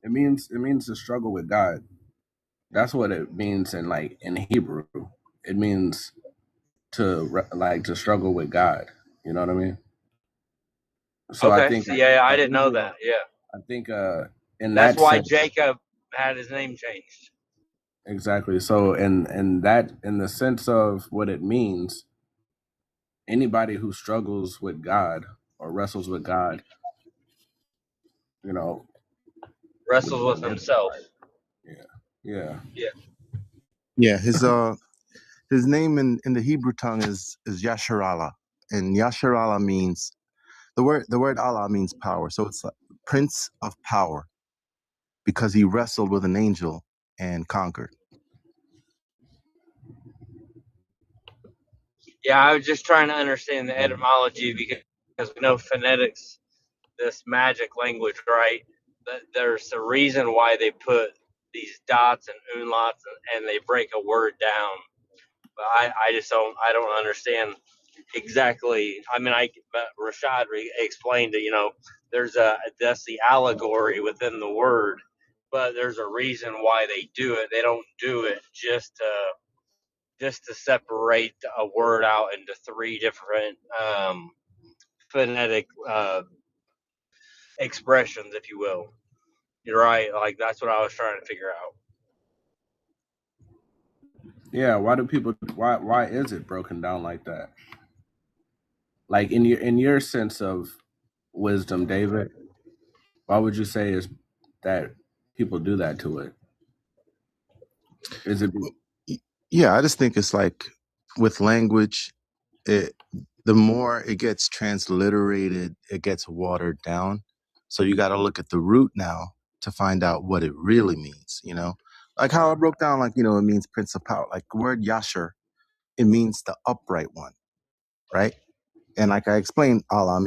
It means to struggle with God. That's what it means in Hebrew. It means to struggle with God. You know what I mean? So I Okay. think Yeah, I I didn't think know that. Yeah. I think in That's that why sense Jacob had his name changed. exactly. So in the sense of what it means, anybody who struggles with God or wrestles with God, you know, would Wrestles be with an himself. Israelite. Yeah. Yeah. Yeah. Yeah, his name in the Hebrew tongue is Yasharallah, and Yasharallah means the word Allah means power. So it's like Prince of Power because he wrestled with an angel and conquered. Yeah, I was just trying to understand the etymology because we know phonetics, this magic language, right? There's a reason why they put these dots and umlauts and they break a word down. But I just don't understand exactly. I mean, but Rashaud explained that that's the allegory within the word, but there's a reason why they do it. They don't do it just to separate a word out into three different phonetic expressions, if you will. You're right. Like that's what I was trying to figure out. Yeah, why is it broken down like that? Like in your sense of wisdom, David, why would you say is that people do that to it? Is it Yeah, I just think it's like with language, it the more it gets transliterated, it gets watered down. So you got to look at the root now to find out what it really means. Like how I broke down, like it means Prince of Power. Like the word Yasher, it means the upright one, right? And like I explained, Allah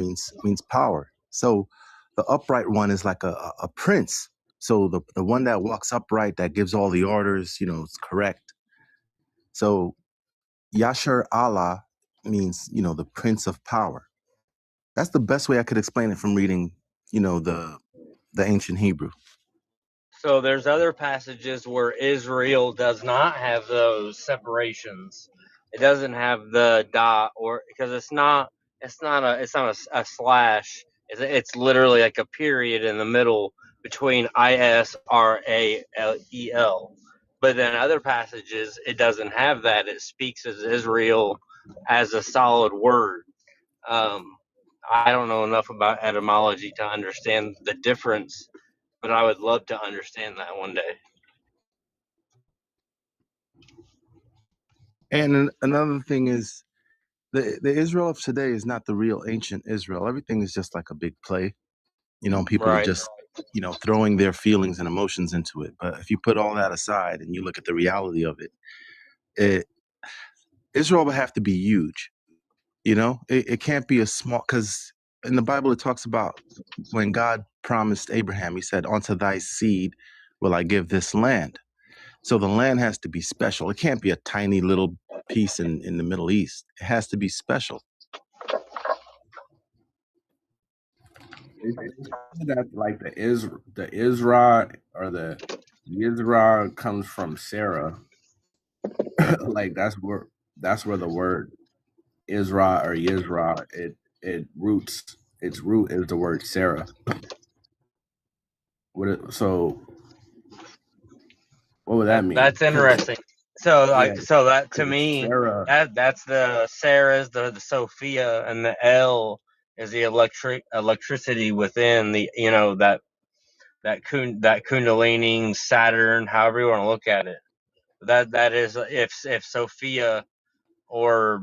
means power. So the upright one is like a prince. So the one that walks upright, that gives all the orders, is correct. So Yasher Allah means, the Prince of Power. That's the best way I could explain it from reading, the ancient Hebrew. So there's other passages where Israel does not have those separations. It doesn't have the dot or because it's not a slash. It's literally like a period in the middle between Israel. But then other passages it doesn't have that. It speaks as Israel as a solid word. Um, I don't know enough about etymology to understand the difference, but I would love to understand that one day. And another thing is the Israel of today is not the real ancient Israel. Everything is just like a big play. People are Right. just, throwing their feelings and emotions into it. But if you put all that aside and you look at the reality of it, Israel would have to be huge. It can't be a small, because in the Bible it talks about when God promised Abraham, he said, "Unto thy seed will I give this land." So the land has to be special. It can't be a tiny little piece in the Middle East. It has to be special. that like the Israel or the Yisra comes from Sarah? Like that's where the word Israel or Yisra its root is the word Sarah. So what would that mean? That's Because interesting. So yeah, that to because me Sarah. that's the Sarah's, the Sophia, and the L is the electricity within the that Kundalini Saturn, however you want to look at it. That is if Sophia or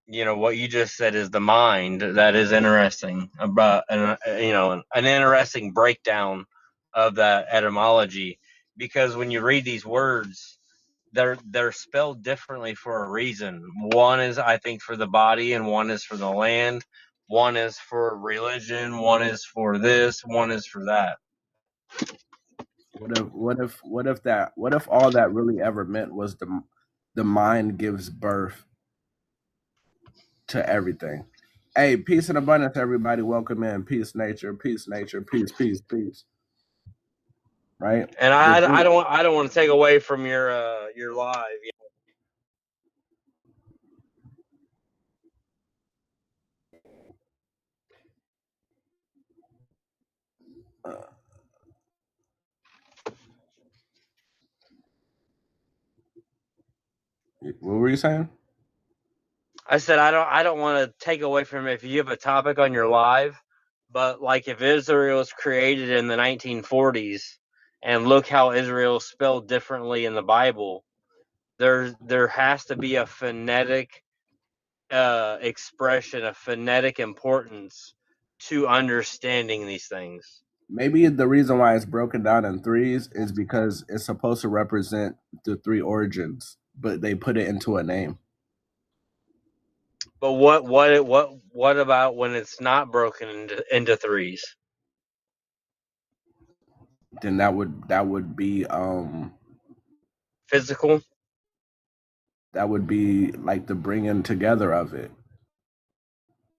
what you just said is the mind. That is interesting about an interesting breakdown of that etymology, because when you read these words they're spelled differently for a reason. One is I think for the body and one is for the land, one is for religion, one is for this, one is for that. What if all that really ever meant was the mind gives birth to everything? Hey, peace and abundance, everybody. Welcome in. Peace, nature, peace, nature, peace, peace, peace. right? And The I three, don't want to take away from your live. what were you saying? I said I don't want to take away from if you have a topic on your live, but like if Israel was created in the 1940s and look how Israel is spelled differently in the Bible, there has to be a phonetic expression, a phonetic importance to understanding these things. Maybe the reason why it's broken down in threes is because it's supposed to represent the three origins, but they put it into a name. But what about when it's not broken into threes? Then that would be Physical? that would be like the bringing together of it.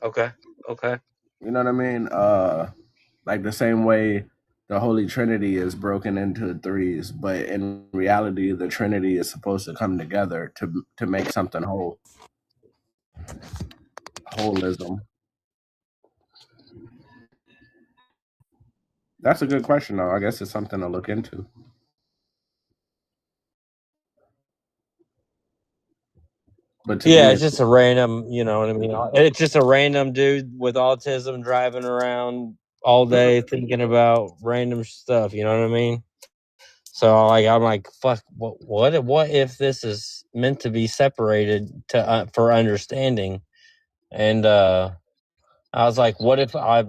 Okay. Okay. You know what I mean? Like the same way the Holy Trinity is broken into threes, but in reality, the Trinity is supposed to come together to make something whole. Holism. That's a good question, though. I guess it's something to look into. But to Yeah, me, it's just a random, you know what I mean? It's just a random dude with autism driving around all day thinking about random stuff, you know what I mean? So like I'm like, fuck, what if this is meant to be separated to for understanding? And I was like, what if I'd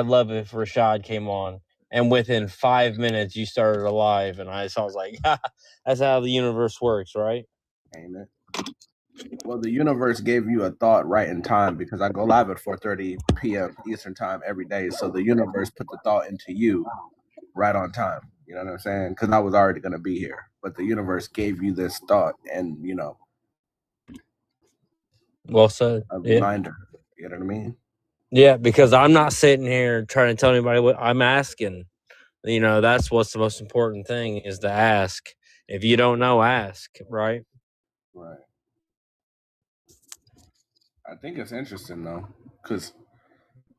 love if Rashaud came on and within 5 minutes you started a live, and I was like, that's how the universe works, right? ain't it? Well, the universe gave you a thought right in time because I go live at 4:30 p.m. Eastern time every day. So the universe put the thought into you right on time. You know what I'm saying? Because I was already going to be here, but the universe gave you this thought and Well said. a Yeah. reminder. You know what I mean? Yeah, because I'm not sitting here trying to tell anybody what I'm asking. You know, that's what's the most important thing is to ask. If you don't know, ask, right? Right. I think it's interesting though, because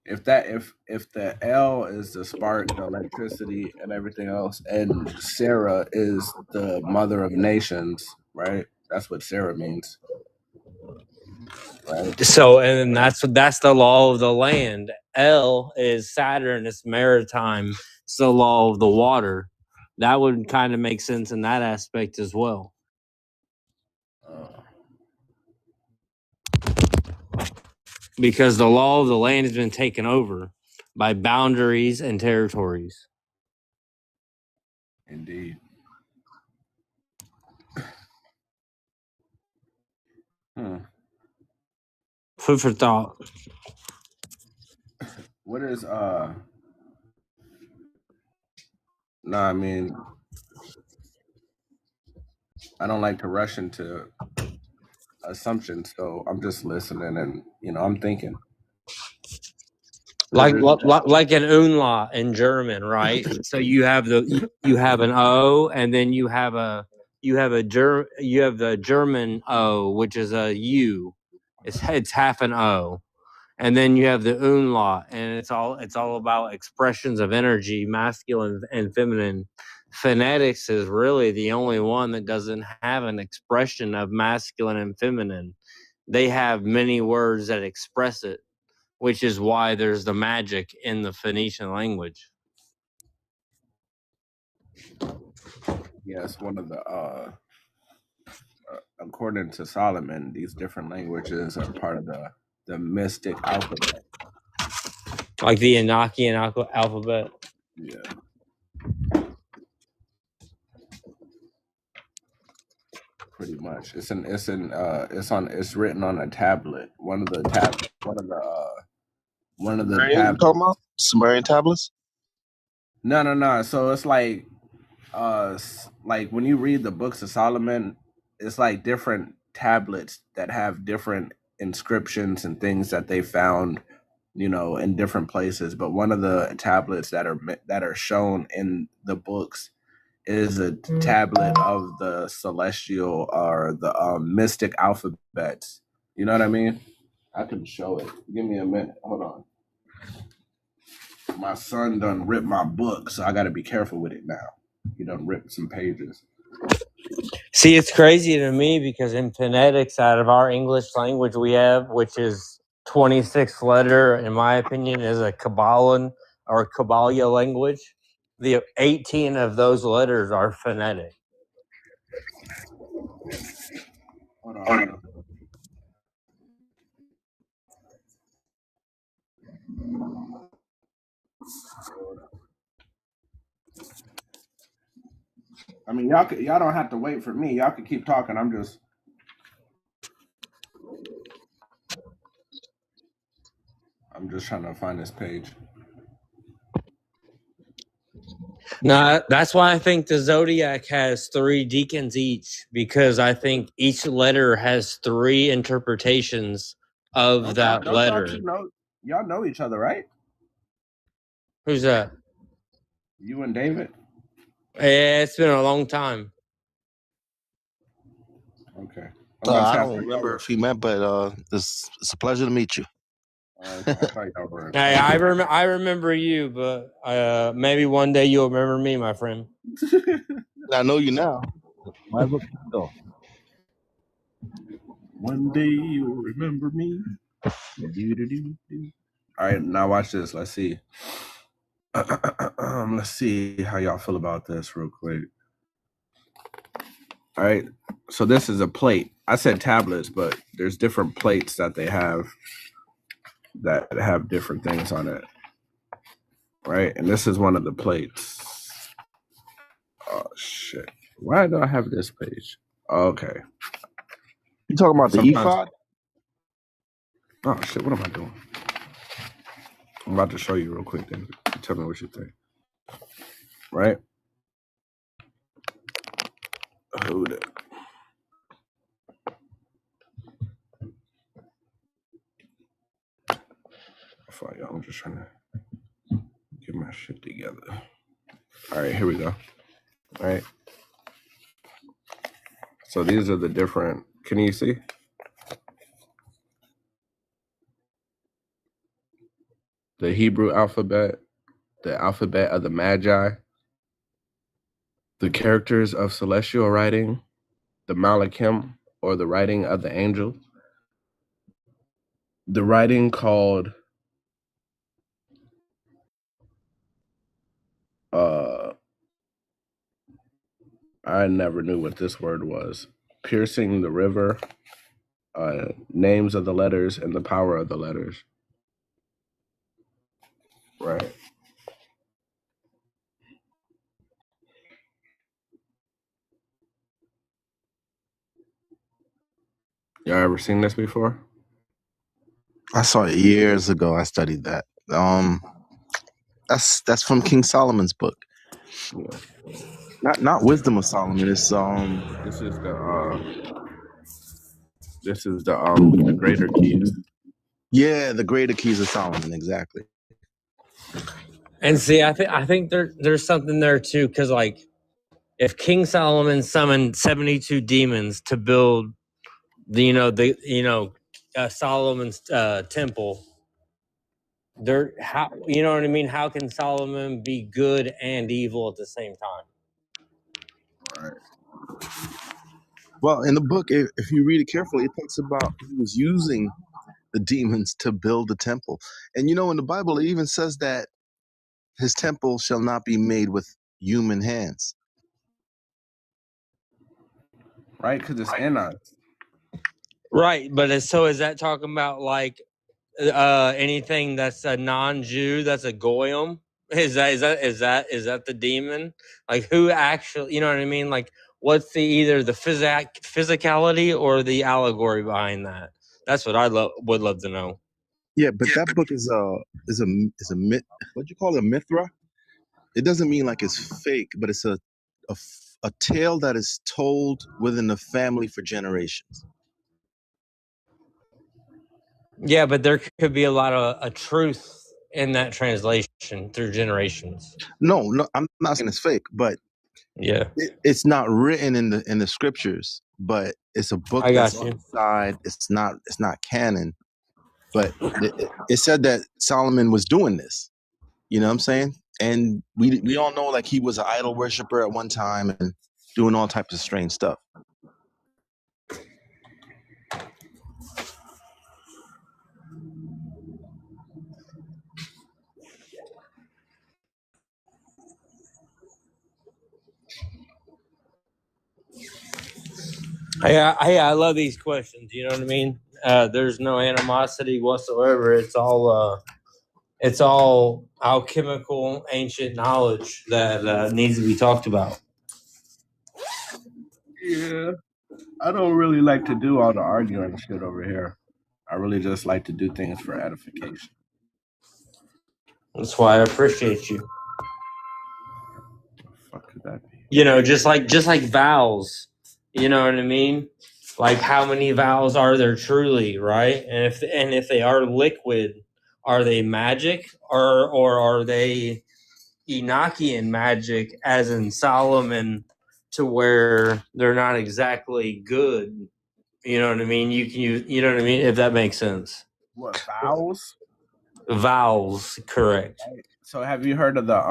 if the L is the spark, the electricity, and everything else, and Sarah is the mother of nations, right? That's what Sarah means, right? So, and that's the law of the land. L is Saturn, it's maritime. It's the law of the water. That would kind of make sense in that aspect as well. Uh, Because the law of the land has been taken over by boundaries and territories. Indeed. Food for thought. What is no, I mean, I don't like to rush into assumptions, so I'm just listening and I'm thinking because Like an Umlaut in German, right? So you have an O, and then you have the German O, which is a U. It's half an O, and then you have the Umlaut, and it's all about expressions of energy, masculine and feminine. Phonetics is really the only one that doesn't have an expression of masculine and feminine. They have many words that express it, which is why there's the magic in the Phoenician language. yes, one of the according to Solomon, these different languages are part of the mystic alphabet. Like the Enochian alphabet. Yeah, pretty much. It's written on a tablet. One of the Sumerian, you tablets. talking about? Sumerian tablets? No. So it's like when you read the books of Solomon, it's like different tablets that have different inscriptions and things that they found, in different places. But one of the tablets that are shown in the books is a tablet of the celestial or the mystic alphabets. You know what I mean? I can show it. Give me a minute. Hold on. My son done ripped my book, so I got to be careful with it now. He done ripped some pages. See, it's crazy to me because in phonetics, out of our English language we have, which is 26 letter, in my opinion, is a Kabbalan or Kabbalah language. The 18 of those letters are phonetic. Hold on. I mean, y'all don't have to wait for me. Y'all can keep talking. I'm just trying to find this page. No, that's why I think the zodiac has 3 deacons each, because I think each letter has 3 interpretations of that letter. Y'all know each other, right? Who's that? You and David? Yeah, it's been a long time. Okay. I don't remember if he met, but it's a pleasure to meet you. Okay. I thought y'all were. Hey, I remember you, but maybe one day you'll remember me, my friend. I know you now. Might as well keep it going. One day you'll remember me. All right, now watch this. Let's see. Let's see how y'all feel about this real quick. All right, so this is a plate. I said tablets, but there's different plates that they have that have different things on it. Right, and this is one of the plates. Oh shit! Why do I have this page? Okay. You talking about the ephod? Oh shit! What am I doing? I'm about to show you real quick. Then tell me what you think. Right? Hold it. I'm just trying to get my shit together. All right, here we go. All right. So these are the different. Can you see? The Hebrew alphabet, the alphabet of the Magi, the characters of celestial writing, the Malachim, or the writing of the angel, the writing called I never knew what this word was. Piercing the river, names of the letters, and the power of the letters. Right. Y'all ever seen this before? I saw it years ago. I studied that. That's from King Solomon's book. Yeah. Not Wisdom of Solomon. It's this is the Greater Keys. Yeah, the Greater Keys of Solomon, exactly. And see, I think there's something there too, because like, if King Solomon summoned 72 demons to build Solomon's temple, how, you know what I mean? How can Solomon be good and evil at the same time? Right. Well, in the book, if you read it carefully, it talks about he was using the demons to build the temple. And in the Bible, it even says that his temple shall not be made with human hands. Right, because it's in us. Right, but is that talking about like anything that's a non-Jew, that's a goyim? Is that the demon? Like, who actually, you know what I mean? Like, what's either the physicality or the allegory behind that? That's what I would love to know. Yeah, but that book is a myth. What do you call it? A mithra? It doesn't mean like it's fake, but it's a tale that is told within the family for generations. Yeah, but there could be a lot of a truth in that translation through generations. No, I'm not saying it's fake, but Yeah, It's not written in the scriptures, but it's a book I got that's you. outside. It's not canon, but it said that Solomon was doing this. You know what I'm saying? And we all know like he was an idol worshiper at one time and doing all types of strange stuff. I love these questions. You know what I mean? There's no animosity whatsoever. It's all alchemical, ancient knowledge that needs to be talked about. Yeah, I don't really like to do all the arguing and shit over here. I really just like to do things for edification. That's why I appreciate you. What the fuck could that be? You know, just like vowels. You know what I mean? Like how many vowels are there truly, right? And if they are liquid, are they magic or are they Enochian magic, as in Solomon, to where they're not exactly good? You know what I mean? You know what I mean? If that makes sense. What, vowels? Vowels, correct. Right. So have you heard of the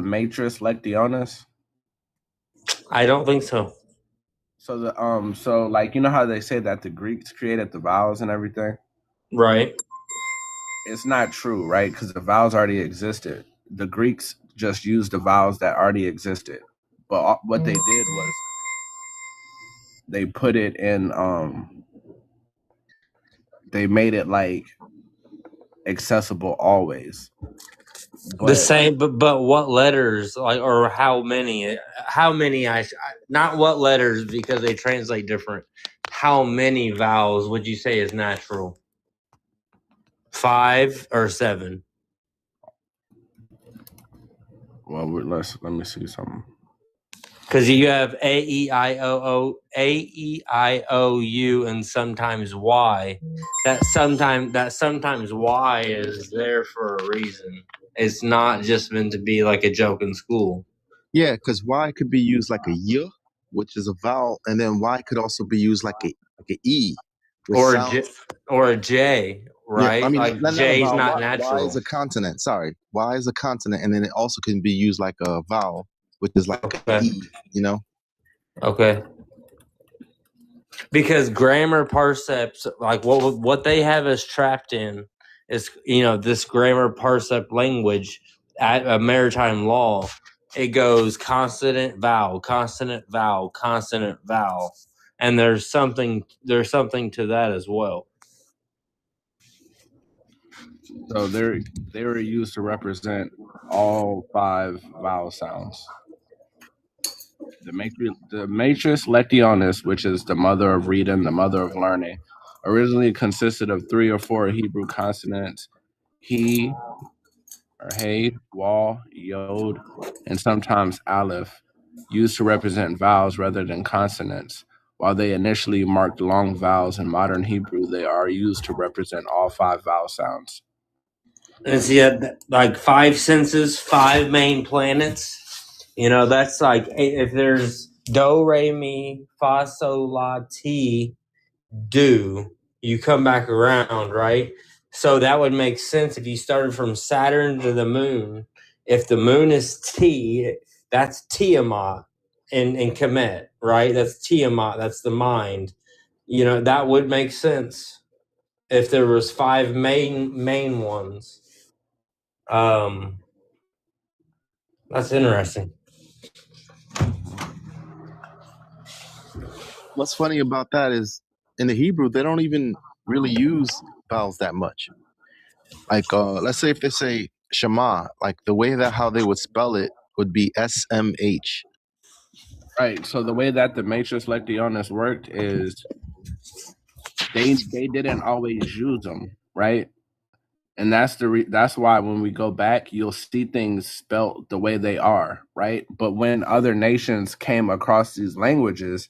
matrix lectionis? I don't think so. So so like, you know how they say that the Greeks created the vowels and everything? Right. It's not true, right? Because the vowels already existed. The Greeks just used the vowels that already existed. But what they did was they put it in they made it like accessible always. The same, but what letters, like, or how many? Not what letters, because they translate different. How many vowels would you say is natural? 5 or 7? Well, let me see something. Because you have A-E-I-O-U, and sometimes Y. That sometimes Y is there for a reason. It's not just meant to be like a joke in school. Yeah, because Y could be used like a Y, which is a vowel, and then Y could also be used like a E, which Or sounds a J, yeah. I right? mean, Like not a J's vowel. not Y natural. is a consonant. Sorry, Y is a consonant, and then it also can be used like a vowel, which is like Okay. an E. You know? Okay. Because grammar parseps, like what they have us trapped in is, this grammar parsept language at a maritime law. It goes consonant, vowel, consonant, vowel, consonant, vowel, and there's something to that as well. So they were used to represent all 5 vowel sounds. The matrix lectionis, which is the mother of reading, the mother of learning, originally consisted of 3 or 4 Hebrew consonants: he or hey, wal, yod, and sometimes aleph, used to represent vowels rather than consonants. While they initially marked long vowels in modern Hebrew, they are used to represent all 5 vowel sounds. And so you had like 5 senses, 5 main planets. That's like, if there's do, re, mi, fa, sol, la, ti, do, you come back around, right? So that would make sense if you started from Saturn to the moon. If the moon is T, that's Tiamat in Kemet, right? That's Tiamat, that's the mind. That would make sense if there was 5 main ones. That's interesting. What's funny about that is in the Hebrew they don't even really use vowels that much. Like, let's say if they say Shema, like the way that how they would spell it would be SMH. Right. So the way that the matrix lectionis worked is they didn't always use them, right? And that's why when we go back, you'll see things spelt the way they are, right? But when other nations came across these languages,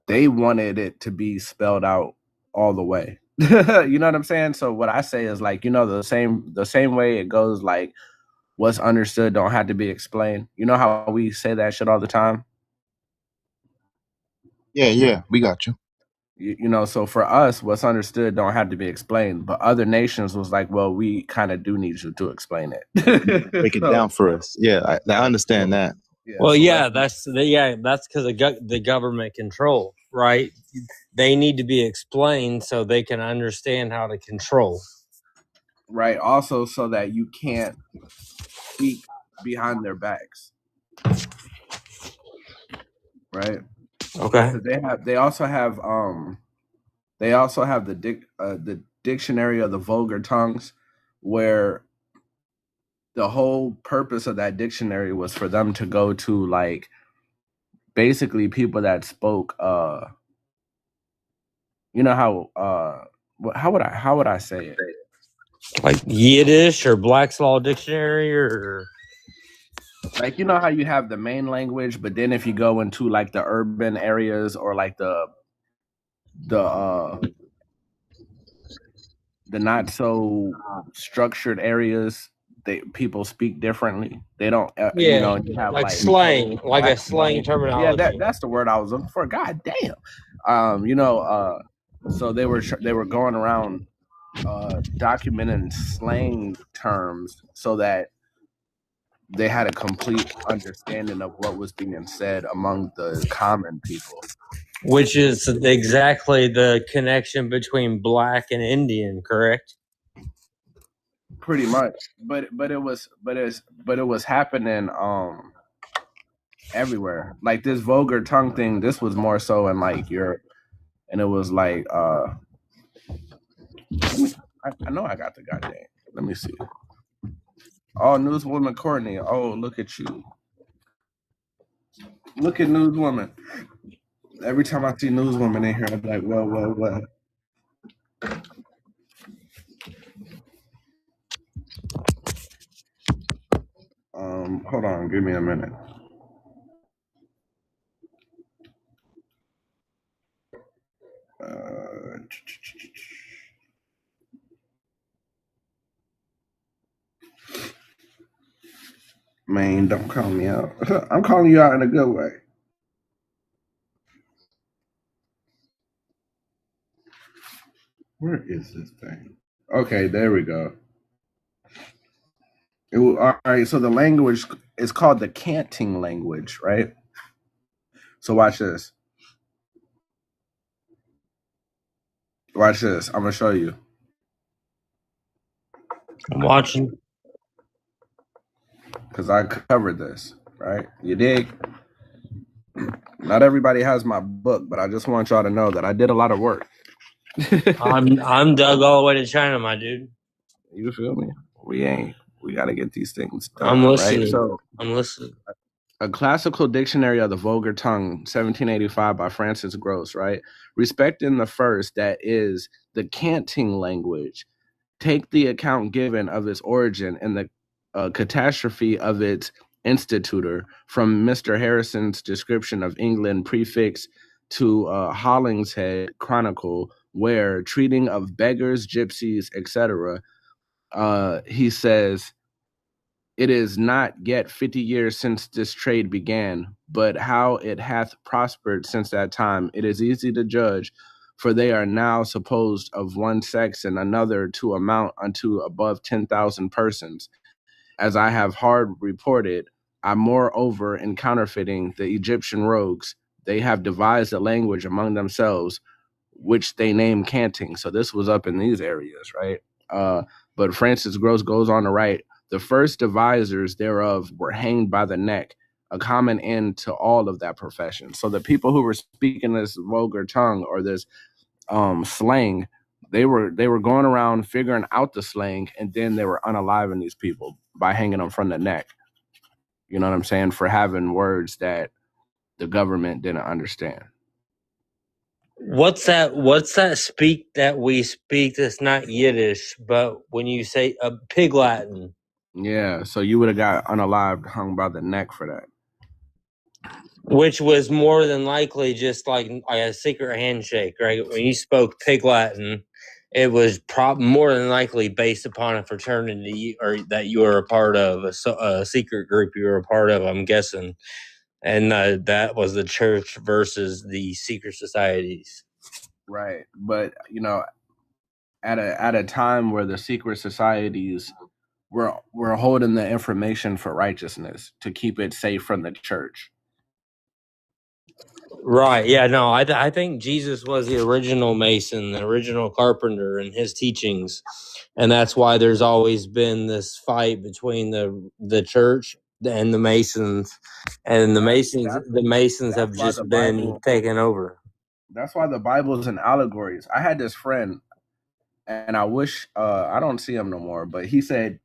they wanted it to be spelled out all the way. You know what I'm saying? So what I say is like, the same way it goes like what's understood don't have to be explained. You know how we say that shit all the time? Yeah, we got you. You know, so for us, what's understood don't have to be explained. But other nations was like, well, we kind of do need you to explain it. Break it down for us. Yeah, I understand that. Yeah, Well, so yeah, that's because of the government control, right? They need to be explained so they can understand how to control. right. Also, so that you can't speak behind their backs, right? Okay. They also have the dictionary of the vulgar tongues, where the whole purpose of that dictionary was for them to go to like basically people that spoke you know how would I say it? Like Yiddish or Black's Law Dictionary or Like, you know how you have the main language, but then if you go into like the urban areas or like the not so structured areas, people speak differently. They don't, you know, you have like like slang, like a black slang slang. Yeah, terminology. that's the word I was looking for. God damn. So they were going around documenting slang terms so that they had a complete understanding of what was being said among the common people. Which is exactly the connection between Black and Indian, correct? Pretty much, but it was happening everywhere. Like this vulgar tongue thing, this was more so in like Europe, and it was like I know I got the goddamn. Let me see. Oh, newswoman Courtney. Oh, look at you. Look at newswoman. Every time I see newswoman in here, I'm like, well. Hold on, give me a minute. Man, don't call me out. I'm calling you out in a good way. Where is this thing? Okay, there we go. All right, so the language is called the canting language, right? So watch this. Watch this. I'm gonna show you I'm watching. because I covered this, right? You dig? Not everybody has my book, but I just want y'all to know that I did a lot of work. I'm dug all the way to China, my dude. You feel me? We gotta get these things done. I'm listening. Right? So I'm listening. A Classical Dictionary of the Vulgar Tongue, 1785 by Francis Gross, right? Respecting the first, that is the canting language, take the account given of its origin and the catastrophe of its institutor from Mr. Harrison's description of England prefix to Hollingshead Chronicle, where treating of beggars, gypsies, etc., he says, it is not yet 50 years since this trade began, but how it hath prospered since that time, it is easy to judge, for they are now supposed of one sex and another to amount unto above 10,000 persons. As I have hard reported, I moreover in counterfeiting the Egyptian rogues, they have devised a language among themselves, which they name canting. So this was up in these areas, right? But Francis Gross goes on to write, the first devisers thereof were hanged by the neck, a common end to all of that profession. So the people who were speaking this vulgar tongue or this slang, they were going around figuring out the slang, and then they were unaliving these people by hanging them from the neck. You know what I'm saying? For having words that the government didn't understand. What's that speak that we speak that's not Yiddish, but when you say Pig Latin? Yeah, so you would have got unalived, hung by the neck for that. Which was more than likely just like a secret handshake, right? When you spoke Pig Latin, it was more than likely based upon a fraternity or that you were a part of, a secret group you were a part of, I'm guessing. And that was the church versus the secret societies. Right. But, you know, at a time where the secret societies were holding the information for righteousness to keep it safe from the church. Right. Yeah. No, I think Jesus was the original Mason, the original carpenter in his teachings. And that's why there's always been this fight between the church and the Masons. And the Masons have just been taken over. That's why the Bible is in allegories. I had this friend, and I wish I don't see him no more, but he said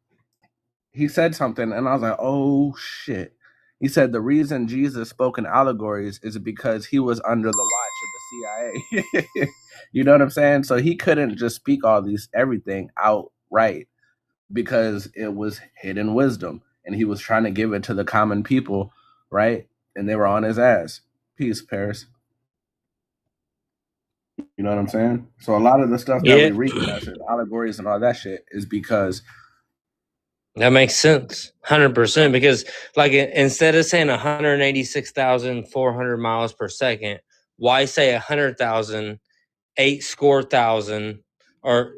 something, and I was like, oh shit. He said the reason Jesus spoke in allegories is because he was under the watch of the CIA. You know what I'm saying? So he couldn't just speak everything outright because it was hidden wisdom, and he was trying to give it to the common people, right? And they were on his ass. Peace, Paris. You know what I'm saying? So a lot of the stuff that we read that's in allegories and all that shit is because that makes sense, 100%. Because like instead of saying 186,400 miles per second, why say 100,000, 8,000, or or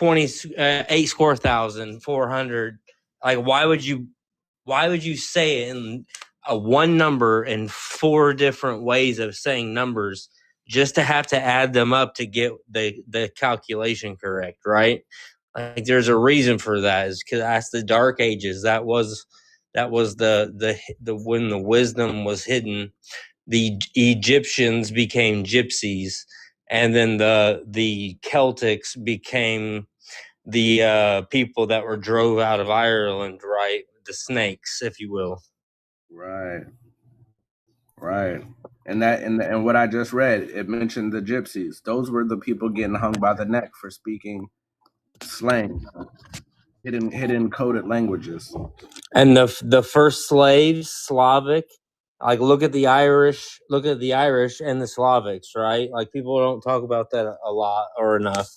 8,400? Like why would you say it in a one number in four different ways of saying numbers just to have to add them up to get the calculation correct, right? Like there's a reason for that, is because that's the Dark Ages. That was the when the wisdom was hidden. The Egyptians became gypsies, and then the Celtics became the people that were drove out of Ireland, right? The snakes, if you will. Right. And what I just read, it mentioned the gypsies. Those were the people getting hung by the neck for speaking slang, hidden coded languages. And the first slaves, Slavic, like look at the Irish and the Slavics, right? Like people don't talk about that a lot or enough.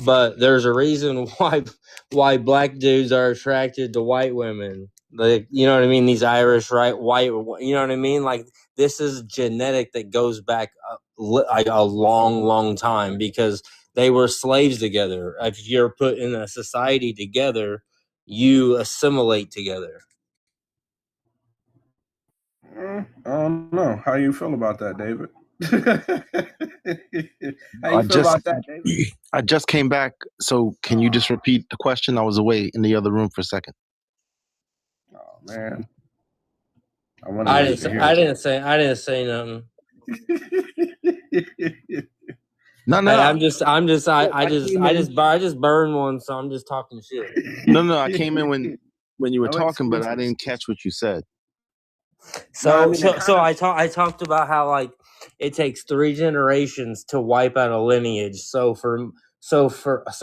But there's a reason why black dudes are attracted to white women. Like, you know what I mean? These Irish, right? White, you know what I mean? Like this is genetic that goes back like a long, long time, because they were slaves together. If you're put in a society together, you assimilate together. I don't know. How you feel about that, David? How you feel about that, David? I just came back, so can you just repeat the question? I was away in the other room for a second. Oh man, I didn't say nothing. No. I just burned one, so I'm just talking shit. No. I came in when you were talking, but I didn't catch what you said. So I talked about how like it takes 3 generations to wipe out a lineage. So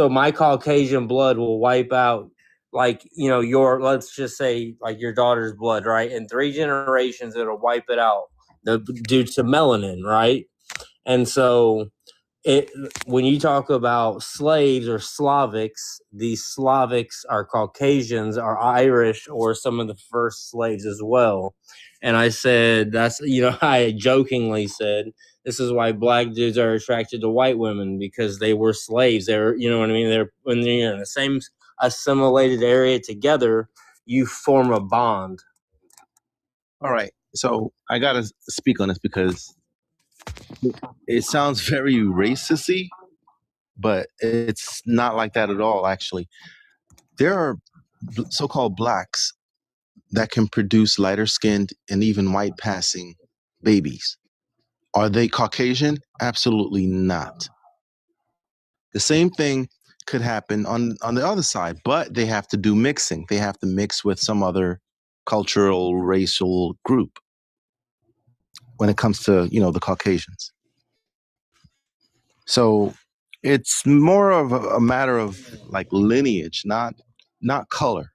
my Caucasian blood will wipe out, like, you know, let's just say like your daughter's blood, right? In 3 generations it'll wipe it out due to melanin, right? And so when you talk about slaves or Slavics, these Slavics are Caucasians, are Irish, or some of the first slaves as well. And I said, I jokingly said, this is why black dudes are attracted to white women, because they were slaves. They're, you know what I mean? When they're in the same assimilated area together, you form a bond. All right. So I got to speak on this because it sounds very racisty, but it's not like that at all, actually. There are so-called blacks that can produce lighter-skinned and even white-passing babies. Are they Caucasian? Absolutely not. The same thing could happen on the other side, but they have to do mixing. They have to mix with some other cultural, racial group when it comes to, the Caucasians. So it's more of a matter of like lineage, not color.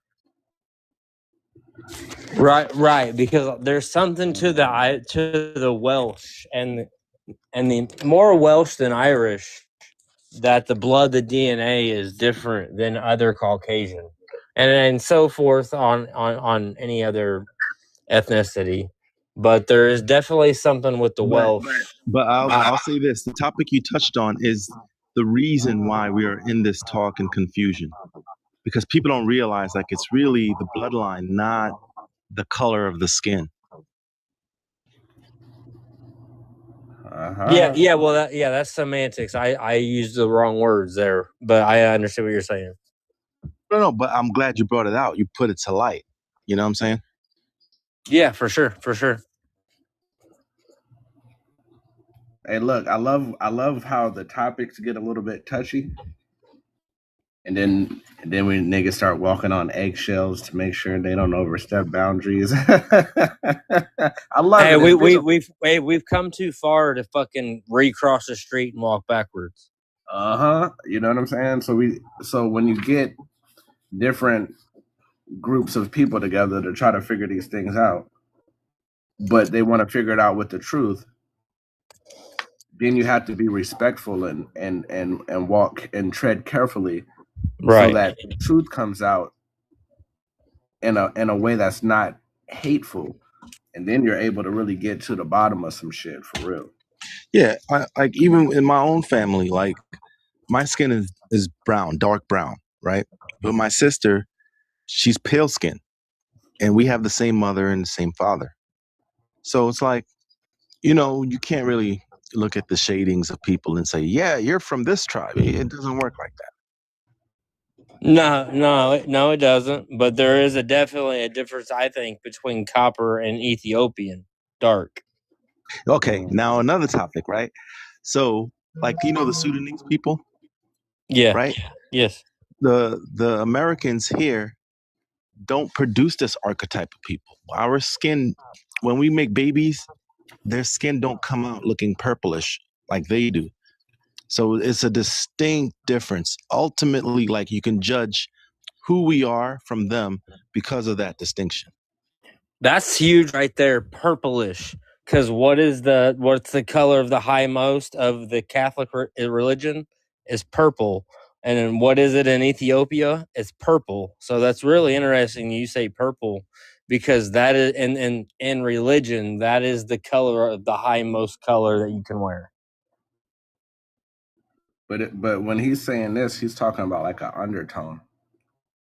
Right, because there's something to the Welsh and the more Welsh than Irish that the blood, the DNA is different than other Caucasian, and so forth on any other ethnicity. But there is definitely something with the Welsh. But I'll say this: the topic you touched on is the reason why we are in this talk and confusion, because people don't realize like it's really the bloodline, not the color of the skin. Yeah. Well, that's semantics. I used the wrong words there, but I understand what you're saying. No, but I'm glad you brought it out. You put it to light. You know what I'm saying? Yeah, for sure. Hey, look, I love how the topics get a little bit touchy, and then we niggas start walking on eggshells to make sure they don't overstep boundaries. I love it. We've come too far to fucking recross the street and walk backwards. You know what I'm saying? So when you get different groups of people together to try to figure these things out, but they want to figure it out with the truth, then you have to be respectful and walk and tread carefully, right, so that the truth comes out in a way that's not hateful, and then you're able to really get to the bottom of some shit for real. Yeah, like even in my own family, like my skin is brown, dark brown, right? But my sister, she's pale skin, and we have the same mother and the same father. So it's like, you can't really look at the shadings of people and say, yeah, you're from this tribe. It doesn't work like that. No, it doesn't. But there is definitely a difference, I think, between copper and Ethiopian dark. Okay, now another topic, right? So, like, the Sudanese people? Yeah. Right? Yes. The Americans here don't produce this archetype of people. Our skin, when we make babies, their skin don't come out looking purplish like they do. So it's a distinct difference. Ultimately, like, you can judge who we are from them because of that distinction. That's huge right there, purplish. Because what's the color of the highmost of the Catholic religion is purple. And then what is it in Ethiopia? It's purple. So that's really interesting you say purple, because that is in religion, that is the color of the highmost color that you can wear. But when he's saying this, he's talking about like an undertone.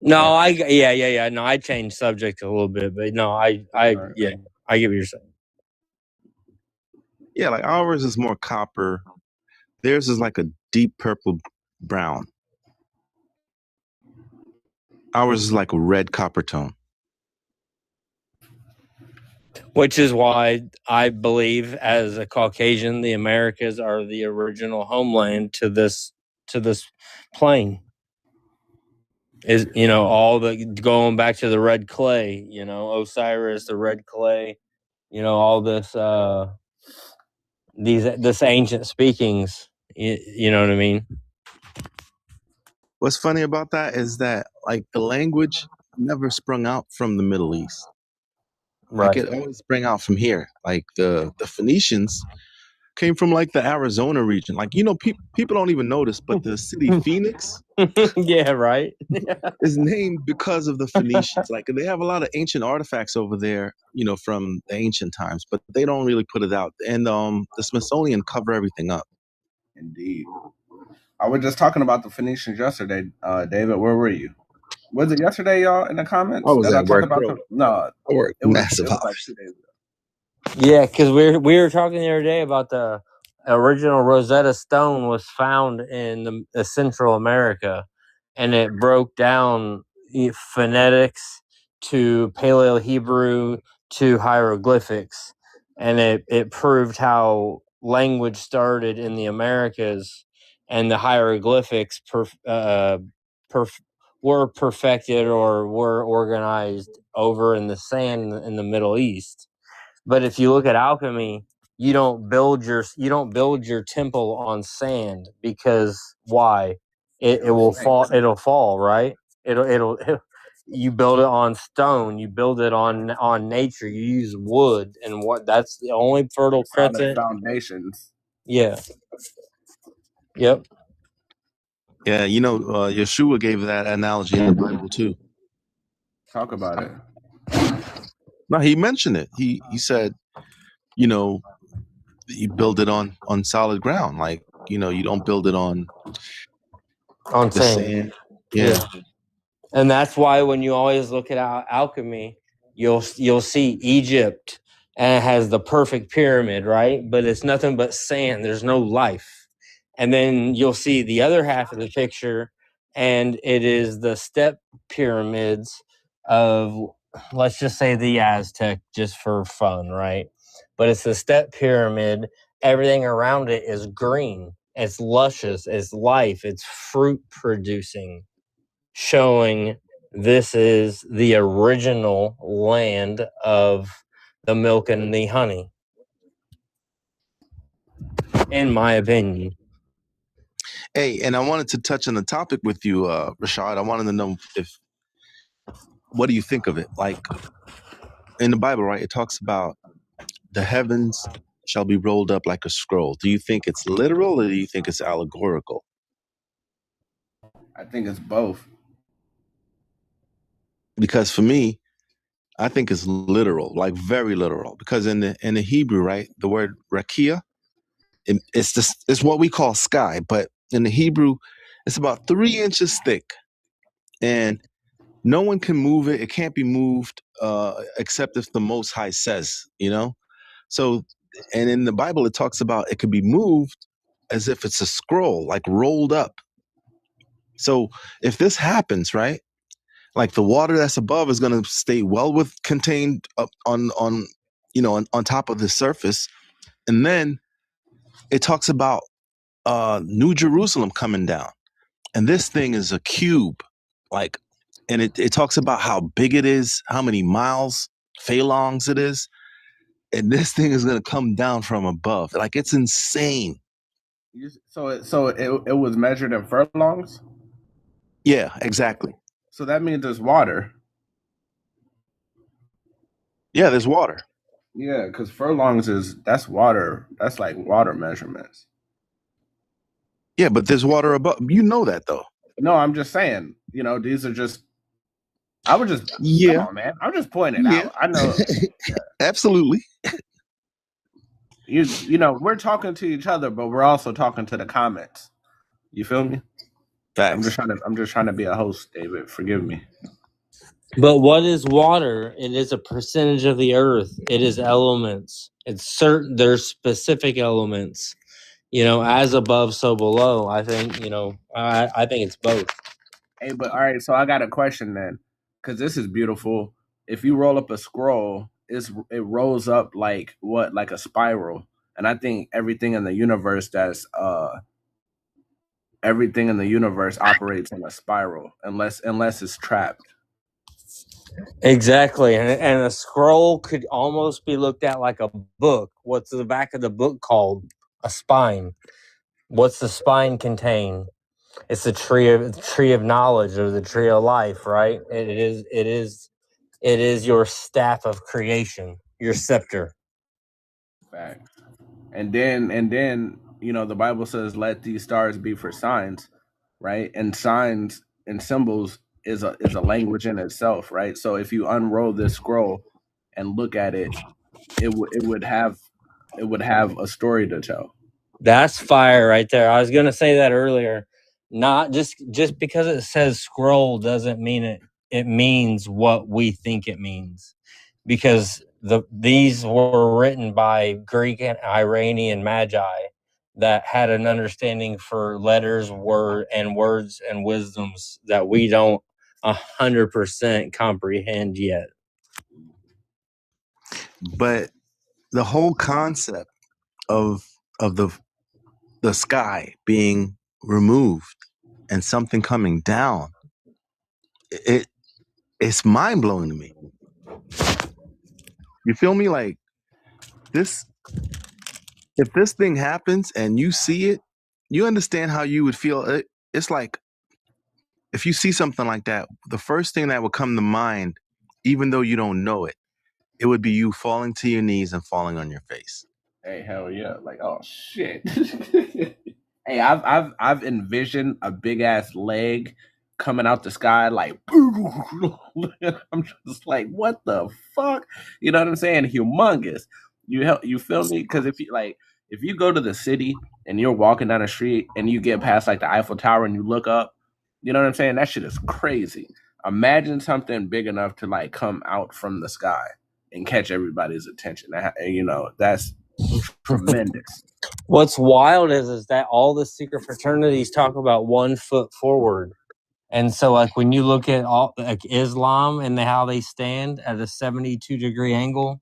No, yeah. No, I changed subject a little bit, but no, I get what you're saying. Yeah, like ours is more copper. Theirs is like a deep purple brown. Ours is like a red copper tone. Which is why I believe, as a Caucasian, the Americas are the original homeland to this plane. Is all the going back to the red clay, Osiris, the red clay, all this this ancient speakings. You know what I mean? What's funny about that is that, like, the language never sprung out from the Middle East. Right. Like, it always sprang out from here. Like the Phoenicians came from like the Arizona region. Like, people don't even notice, but the city Phoenix yeah, right. is named because of the Phoenicians. Like, they have a lot of ancient artifacts over there, from the ancient times, but they don't really put it out. And the Smithsonian cover everything up. Indeed. I was just talking about the Phoenicians yesterday, David. Where were you? Was it yesterday, y'all, in the comments? I was that at I talked work, about bro. No, I work it was massive like hours. 2 days ago. Yeah, because we were talking the other day about the original Rosetta Stone was found in the Central America, and it broke down phonetics to Paleo Hebrew to hieroglyphics, and it proved how language started in the Americas, and the hieroglyphics were perfected or were organized over in the sand in the Middle East. But if you look at alchemy, you don't build your temple on sand, because why? It will fall. It'll fall, right? It'll you build it on stone. You build it on nature. You use wood, and that's the only fertile Solid crescent. foundations. Yeah. Yep. Yeah, Yeshua gave that analogy in the Bible too. Talk about it. No, he mentioned it. He said, you build it on solid ground. Like, you don't build it on the sand. Yeah. And that's why when you always look at alchemy, you'll see Egypt, and it has the perfect pyramid, right? But it's nothing but sand. There's no life. And then you'll see the other half of the picture, and it is the step pyramids of, let's just say, the Aztec, just for fun, right? But it's the step pyramid. Everything around it is green. It's luscious. It's life. It's fruit producing, showing this is the original land of the milk and the honey, in my opinion. Hey, and I wanted to touch on the topic with you, Rashaud. I wanted to know what do you think of it? Like, in the Bible, right? It talks about the heavens shall be rolled up like a scroll. Do you think it's literal, or do you think it's allegorical? I think it's both. Because for me, I think it's literal, like very literal. Because in the Hebrew, right, the word rakia, it's what we call sky, but in the Hebrew, it's about 3 inches thick, and no one can move it. It can't be moved except if the Most High says, So, and in the Bible, it talks about it could be moved as if it's a scroll, like rolled up. So if this happens, right, like the water that's above is going to stay contained up on top of the surface. And then it talks about New Jerusalem coming down. And this thing is a cube, like, and it talks about how big it is, how many miles, phalanx it is. And this thing is going to come down from above. Like, it's insane. So it was measured in furlongs. Yeah, exactly. So that means there's water. Yeah, there's water. Yeah, because furlongs that's water. That's like water measurements. Yeah, but there's water above. You know that, though. No, I'm just saying. These are just. I would just. Yeah. Come on, man. I'm just pointing out. I know. Yeah. Absolutely. We're talking to each other, but we're also talking to the comments. You feel me? Facts. I'm just trying to be a host, David. Forgive me. But what is water? It is a percentage of the earth. It is elements. It's certain. There's specific elements. As above, so below. I think. I think it's both. Hey, but all right. So I got a question then, because this is beautiful. If you roll up a scroll, it rolls up like what? Like a spiral. And I think everything in the universe operates in a spiral unless it's trapped. Exactly, and a scroll could almost be looked at like a book. What's the back of the book called? A spine. What's the spine contain? It's the tree of knowledge, or the tree of life, right? It is your staff of creation, your scepter. Fact. And then the Bible says, "Let these stars be for signs," right? And signs and symbols is a language in itself, right? So if you unroll this scroll and look at it, it would have a story to tell. That's fire right there. I was gonna say that earlier. Not just because it says scroll doesn't mean it means what we think it means, because these were written by Greek and Iranian magi that had an understanding for letters, words and wisdoms that we don't 100% comprehend yet. But the whole concept of the sky being removed and something coming down, it's mind blowing to me. You feel me? Like, this, if this thing happens and you see it, you understand how you would feel. It's like, if you see something like that, the first thing that would come to mind, even though you don't know it, it would be you falling to your knees and falling on your face. Hey, hell yeah! Like, oh shit. Hey, I've envisioned a big ass leg coming out the sky, like I'm just like, what the fuck? You know what I'm saying? Humongous. You feel me? Because if you go to the city and you're walking down the street and you get past like the Eiffel Tower and you look up, you know what I'm saying? That shit is crazy. Imagine something big enough to like come out from the sky and catch everybody's attention. That's tremendous. What's wild is that all the secret fraternities talk about 1 foot forward. And so, like, when you look at all like Islam and how they stand at a 72-degree angle,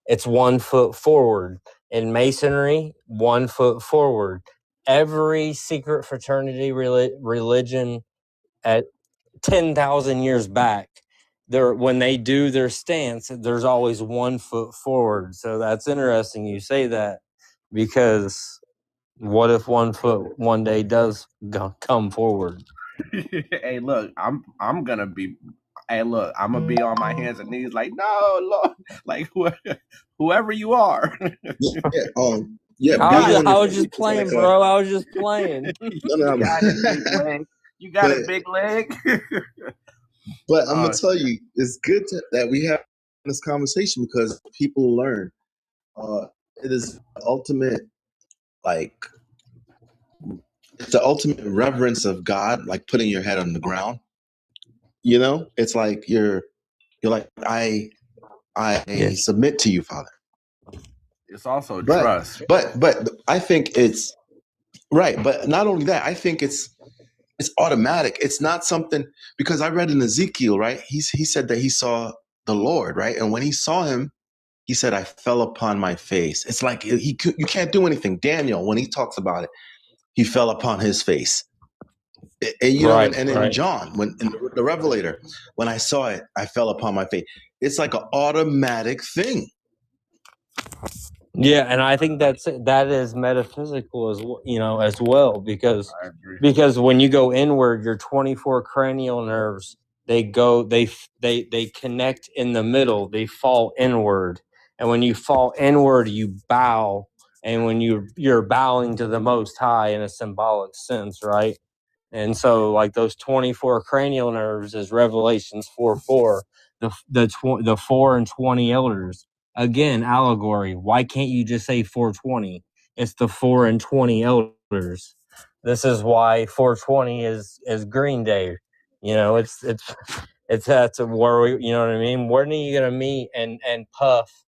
it's 1 foot forward. In Masonry, 1 foot forward. Every secret fraternity religion at 10,000 years back, when they do their stance, there's always 1 foot forward. So that's interesting you say that, because what if 1 foot one day does come forward? Hey, look, I'm gonna be. Hey, look, I'm gonna be on my hands and knees, like, no, Lord, like whoever you are. Yeah. I was just playing, bro. I was just playing. No, You got it, big leg. You got a big leg. But I'm gonna tell you, it's good that we have this conversation because people learn. It is the ultimate, like, it's the ultimate reverence of God, like putting your head on the ground. You know, it's like you're like, I submit to you, Father. It's also trust. But I think it's right. But not only that, I think it's automatic. It's not something, because I read in Ezekiel, right? He said that he saw the Lord, right? And when he saw him, he said, I fell upon my face. It's like you can't do anything. Daniel, when he talks about it, he fell upon his face. And in John, when in the Revelator, when I saw it, I fell upon my face. It's like an automatic thing. Yeah, and I think that is metaphysical as well, because when you go inward, your 24 cranial nerves, they connect in the middle, they fall inward, and when you fall inward, you bow, and when you're bowing to the Most High in a symbolic sense, right? And so, like, those 24 cranial nerves is Revelations 4:4, the 4 and 20 elders. Again, allegory. Why can't you just say 420? It's the 4 and 20 elders. This is why 420 is Green Day. It's that's where you know what I mean. When are you gonna meet and puff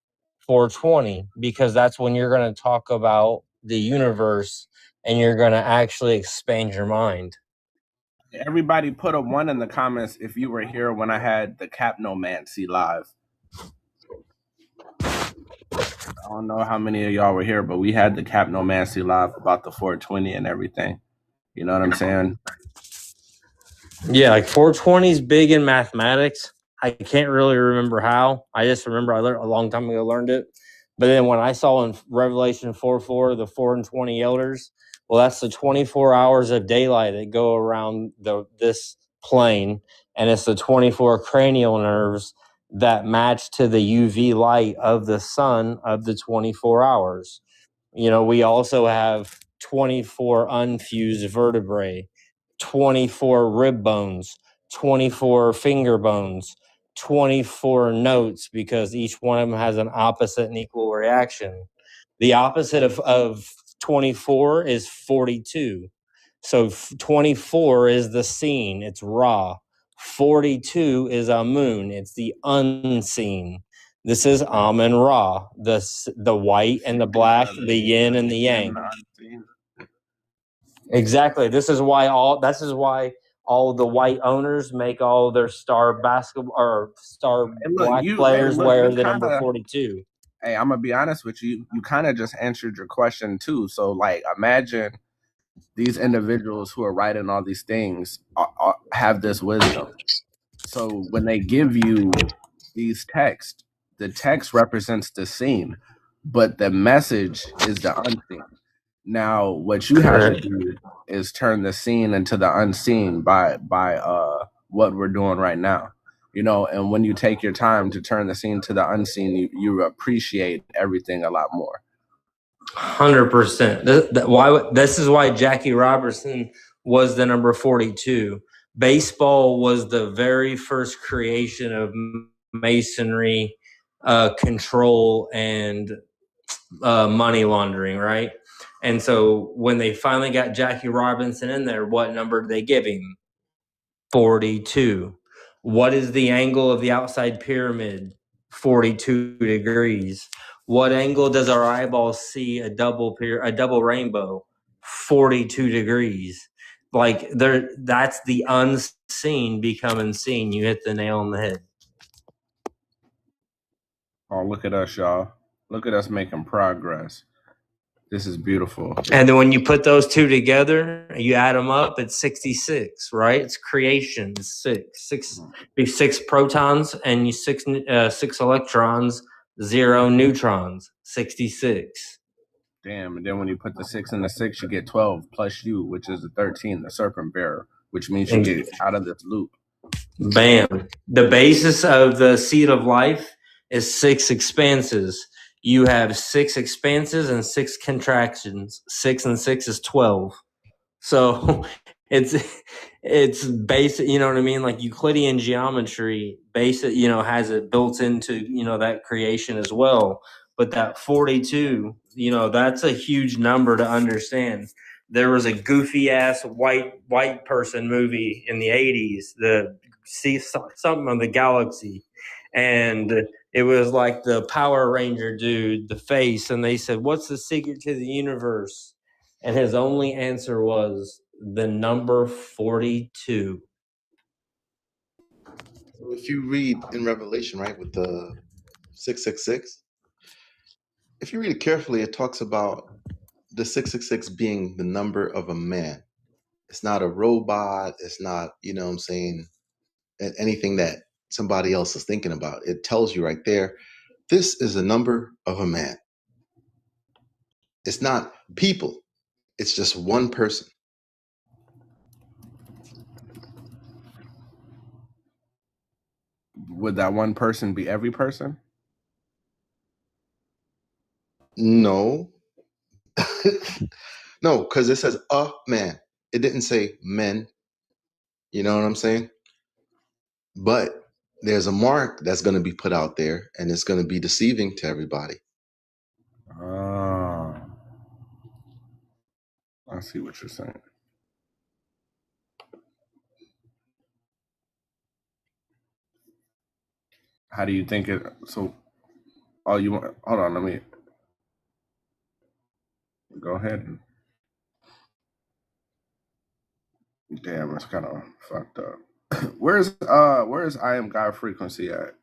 420? Because that's when you're gonna talk about the universe and you're gonna actually expand your mind. Everybody put a 1 in the comments if you were here when I had the Capnomancy live. I don't know how many of y'all were here, but we had the Capnomancy live about the 420 and everything. You know what I'm saying? Yeah, like 420 is big in mathematics. I can't really remember how. I just remember I learned a long time ago, learned it. But then when I saw in Revelation 4:4, the 4 and 20 elders, well, that's the 24 hours of daylight that go around this plane, and it's the 24 cranial nerves that match to the UV light of the sun of the 24 hours. We also have 24 unfused vertebrae, 24 rib bones, 24 finger bones, 24 notes, because each one of them has an opposite and equal reaction. The opposite of 24 is 42. So 24 is the seen, it's Ra. 42 is Amun, it's the unseen. This is Amun Ra, the white and the black, the yin and the yang. Exactly. This is why all the white owners make all their star basketball or star black players wear the number 42. Hey, I'm gonna be honest with you. You kind of just answered your question too. So, like, imagine these individuals who are writing all these things have this wisdom. So when they give you these texts, the text represents the seen, but the message is the unseen. Now, what you have to do is turn the seen into the unseen by what we're doing right now. And when you take your time to turn the seen to the unseen, you appreciate everything a lot more. 100%. This is why Jackie Robinson was the number 42. Baseball was the very first creation of masonry, control, and money laundering, right? And so when they finally got Jackie Robinson in there, what number did they give him? 42. What is the angle of the outside pyramid? 42 degrees. What angle does our eyeballs see a double rainbow? 42 degrees. Like that's the unseen becoming seen. You hit the nail on the head. Oh, look at us, y'all. Look at us making progress. This is beautiful. And then when you put those two together, you add them up, it's 66, right? It's creation. It's six protons and you six electrons, 0 neutrons, 66. Damn. And then when you put the 6 and the 6, you get 12 plus you, which is the 13, the serpent bearer, which means you get out of this loop. Bam. The basis of the seed of life is 6 expanses. You have 6 expanses and 6 contractions. 6 and 6 is 12. So it's basic, you know what I mean? Like Euclidean geometry basic, has it built into, that creation as well. But that 42, that's a huge number to understand. There was a goofy ass white person movie in the 80s, something of the galaxy. And it was like the Power Ranger dude, the face, and they said, "What's the secret to the universe?" And his only answer was the number 42. So if you read in Revelation, right, with the 666, if you read it carefully, it talks about the 666 being the number of a man. It's not a robot. It's not, what I'm saying, anything that somebody else is thinking about. It tells you right there, this is a number of a man. It's not people. It's just one person. Would that one person be every person? No. No, because it says a man. It didn't say men. You know what I'm saying? But there's a mark that's going to be put out there, and it's going to be deceiving to everybody. Oh, I see what you're saying. How do you think it? So, you want? Hold on, let me go ahead. Damn, it's kind of fucked up. Where's I Am God Frequency at?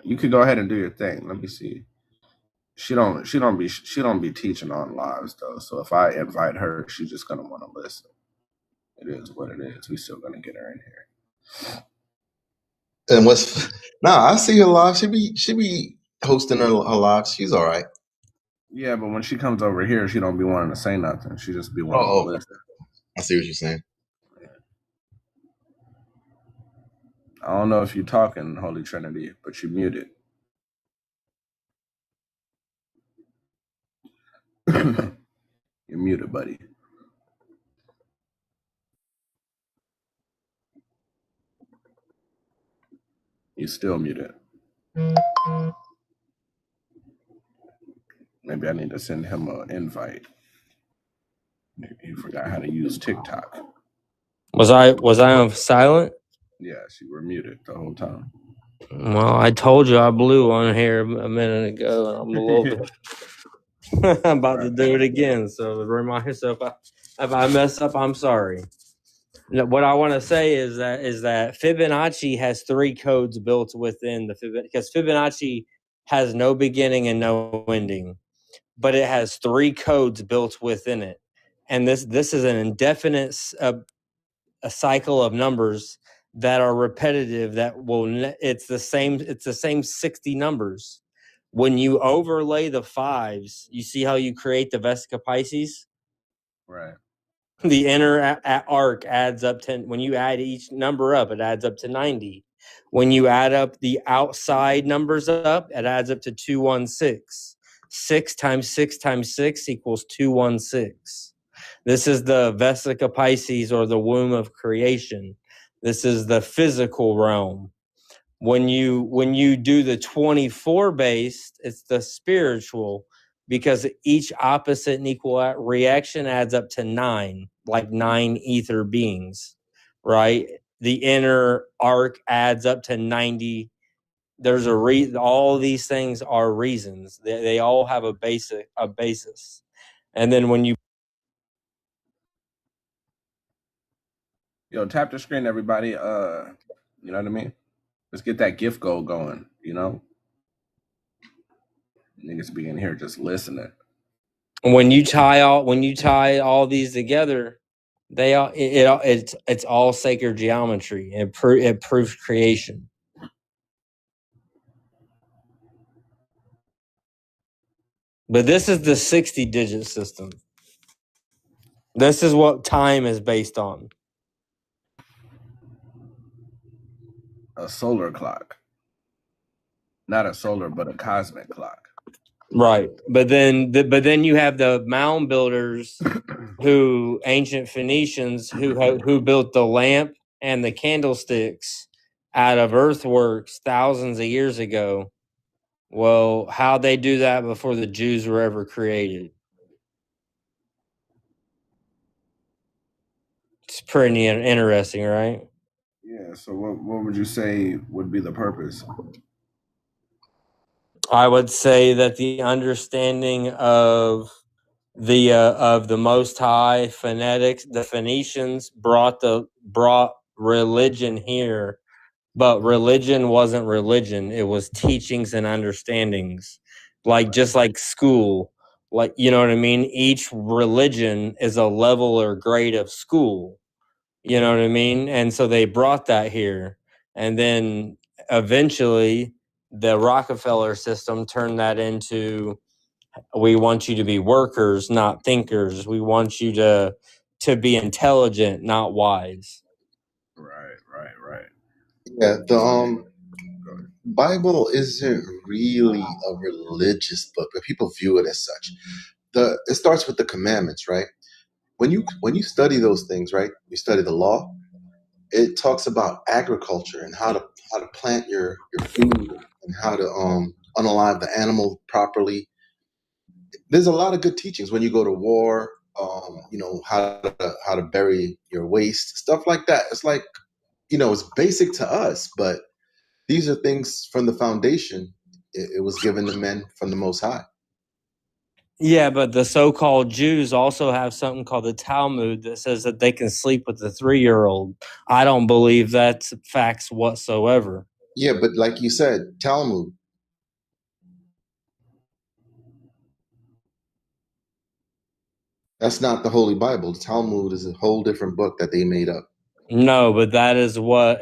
You could go ahead and do your thing. Let me see. She don't be teaching on lives though. So if I invite her, she's just gonna want to listen. It is what it is. We still gonna get her in here. And I see her live. She be hosting her live. She's all right. Yeah, but when she comes over here, she don't be wanting to say nothing. She just be wanting to listen. I see what you're saying. I don't know if you're talking, Holy Trinity, but you muted. You're muted, buddy. You're still muted. Maybe I need to send him an invite. He forgot how to use TikTok. Was I on silent? Yes, you were muted the whole time. Well, I told you I blew on here a minute ago, and I'm a little bit. I'm about to do it again. So remind yourself, if I mess up, I'm sorry. What I want to say is that Fibonacci has 3 codes built within the Fibonacci, because Fibonacci has no beginning and no ending, but it has 3 codes built within it, and this is an indefinite a cycle of numbers that are repetitive. It's the same 60 numbers. When you overlay the 5s, you see how you create the Vesica Pisces? Right. The inner arc adds up to, when you add each number up, it adds up to 90. When you add up the outside numbers up, it adds up to 216. 6 times 6 times 6 equals 216. This is the Vesica Pisces, or the womb of creation. This is the physical realm. When you do the 24 based, it's the spiritual, because each opposite and equal reaction adds up to 9, like 9 ether beings, right? The inner arc adds up to 90. There's a reason. All these things are reasons. They all have a basis. And then when you Tap the screen, everybody. You know what I mean? Let's get that gift goal going. Niggas be in here just listening. when you tie all these together, it's all sacred geometry. It proves creation. But this is the 60-digit system. This is what time is based on. A solar clock. Not a solar, but a cosmic clock. Right. But then you have the mound builders, ancient Phoenicians, who built the lamp and the candlesticks out of earthworks thousands of years ago. Well, how'd they do that before the Jews were ever created? It's pretty interesting, right? Yeah. So what would you say would be the purpose? I would say that the understanding of the Most High, phonetics, the Phoenicians brought religion here, but religion wasn't religion. It was teachings and understandings, just like school. You know what I mean? Each religion is a level or grade of school. You know what I mean? And so they brought that here. And then eventually the Rockefeller system turned that into, we want you to be workers, not thinkers. We want you to be intelligent, not wise. Right. Yeah, the Bible isn't really a religious book, but people view it as such. It starts with the commandments, right? When you study those things, right? You study the law. It talks about agriculture and how to plant your food and how to unalive the animal properly. There's a lot of good teachings when you go to war. How to bury your waste, stuff like that. It's like, it's basic to us, but these are things from the foundation. It was given to men from the Most High. Yeah, but the so-called Jews also have something called the Talmud that says that they can sleep with a 3-year-old. I don't believe that's facts whatsoever. Yeah, but like you said, Talmud. That's not the Holy Bible. The Talmud is a whole different book that they made up. No, but that is what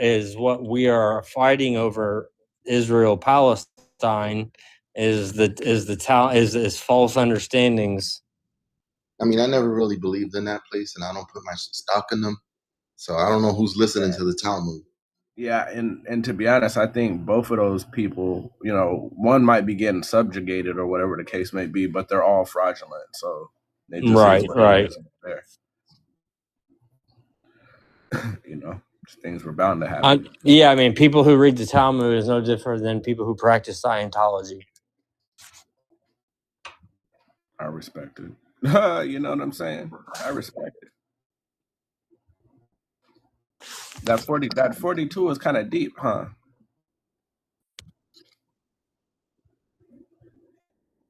we are fighting over. Israel Palestine is false understandings. I mean, I never really believed in that place, and I don't put my stock in them. So I don't know who's listening to the Talmud. Yeah, and to be honest, I think both of those people, one might be getting subjugated or whatever the case may be, but they're all fraudulent. So they just Right. there. Things were bound to happen. I mean, people who read the Talmud is no different than people who practice Scientology. I respect it. You know what I'm saying? I respect it. That 42 is kind of deep, huh?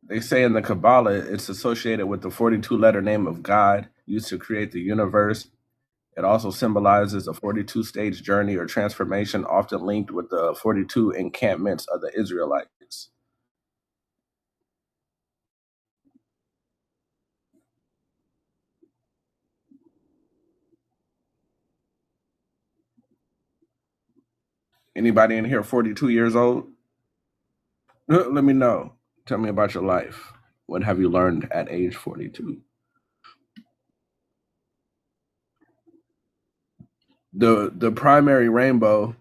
They say in the Kabbalah it's associated with the 42-letter name of God used to create the universe. It also symbolizes a 42-stage journey or transformation, often linked with the 42 encampments of the Israelites. Anybody in here 42 years old? Let me know. Tell me about your life. What have you learned at age 42? The primary rainbow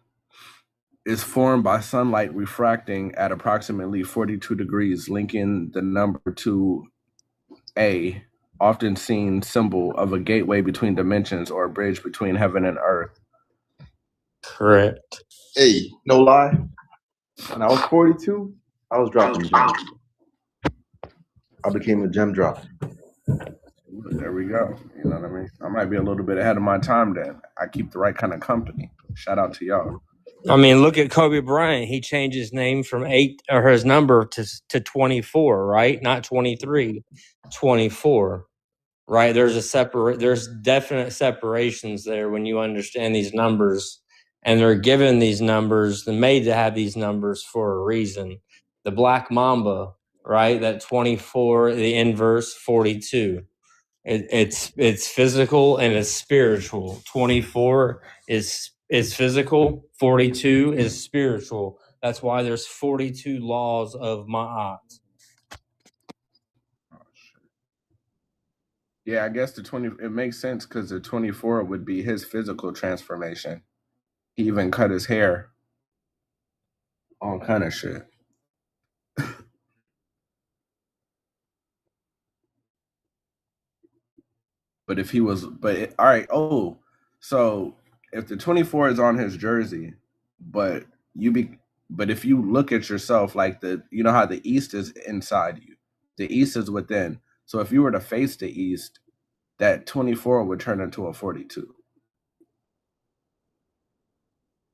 is formed by sunlight refracting at approximately 42 degrees, linking the number to a often seen symbol of a gateway between dimensions or a bridge between heaven and earth. Correct. Hey, no lie. When I was 42, I was dropping gems. I became a gem dropper. There we go. You know what I mean? I might be a little bit ahead of my time then. I keep the right kind of company. Shout out to y'all. I mean, look at Kobe Bryant. He changed his name from 8 or his number to 24, right? Not 23, 24. Right? There's definite separations there when you understand these numbers, and they're given these numbers, they're made to have these numbers for a reason. The Black Mamba, right? That 24, the inverse 42. It's physical and it's spiritual. 24 is physical, 42 is spiritual. That's why there's 42 laws of Ma'at. Yeah, I guess it makes sense because the 24 would be his physical transformation. He even cut his hair. All kind of shit. But if he was, all right. Oh, so if the 24 is on his jersey, but but if you look at yourself like you know how the East is inside you, the East is within. So if you were to face the East, that 24 would turn into a 42.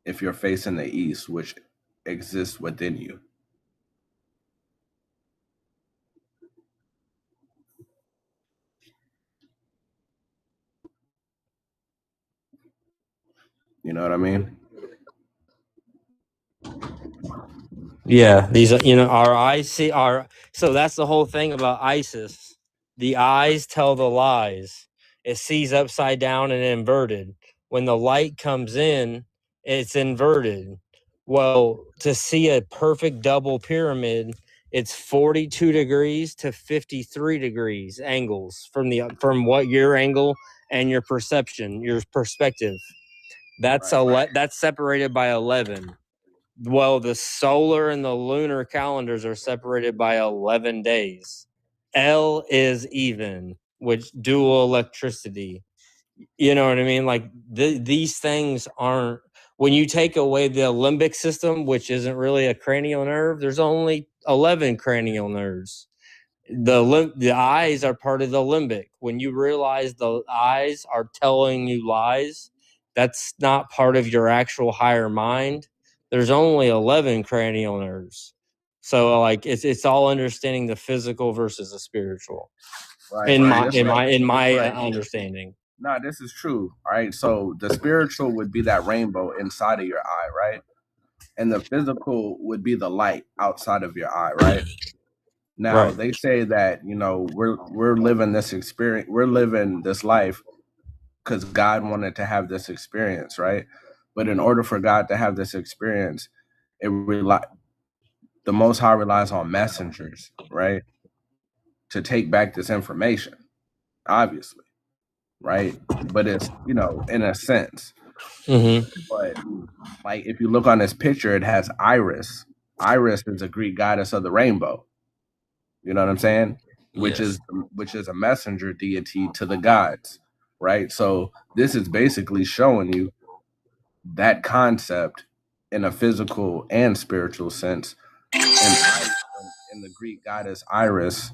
If you're facing the East, which exists within you. You know what I mean? Yeah, these are, our eyes see our. So that's the whole thing about ISIS. The eyes tell the lies. It sees upside down and inverted. When the light comes in, it's inverted. Well, to see a perfect double pyramid, it's 42 degrees to 53 degrees angles from what your angle and your perception, your perspective. That's that's separated by 11. Well, the solar and the lunar calendars are separated by 11 days. L is even, which dual electricity. You know what I mean? Like these things aren't. When you take away the limbic system, which isn't really a cranial nerve, there's only 11 cranial nerves. The eyes are part of the limbic. When you realize the eyes are telling you lies, that's not part of your actual higher mind. There's only 11 cranial nerves. So like it's all understanding the physical versus the spiritual. Right. In Right. my Right. understanding. No, this is true. All right. So the spiritual would be that rainbow inside of your eye, right? And the physical would be the light outside of your eye, right? Now Right. they say that, we're living this experience, we're living this life because God wanted to have this experience, right? But in order for God to have this experience, the Most High relies on messengers, right? To take back this information, obviously, right? But it's, in a sense. Mm-hmm. But like if you look on this picture, it has Iris. Iris is a Greek goddess of the rainbow. You know what I'm saying? Which Yes. is a messenger deity to the gods, right? So this is basically showing you that concept in a physical and spiritual sense. And the Greek goddess Iris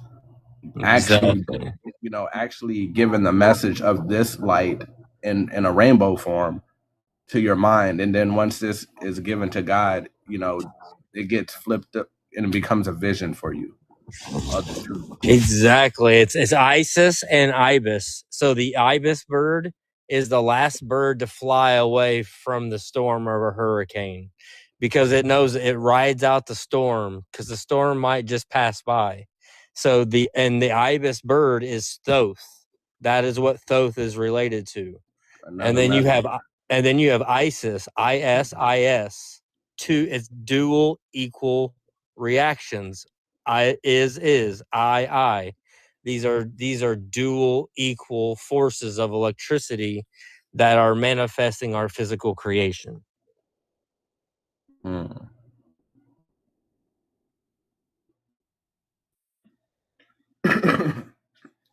actually, Exactly. actually giving the message of this light in a rainbow form to your mind. And then once this is given to God, it gets flipped up and it becomes a vision for you of the truth. Exactly. It's Isis and ibis. So the ibis bird is the last bird to fly away from the storm or a hurricane because it knows it rides out the storm because the storm might just pass by. So the ibis bird is Thoth. That is what Thoth is related to. And Another then you message. have Isis, ISIS. It's dual equal reactions. I. These are dual equal forces of electricity that are manifesting our physical creation.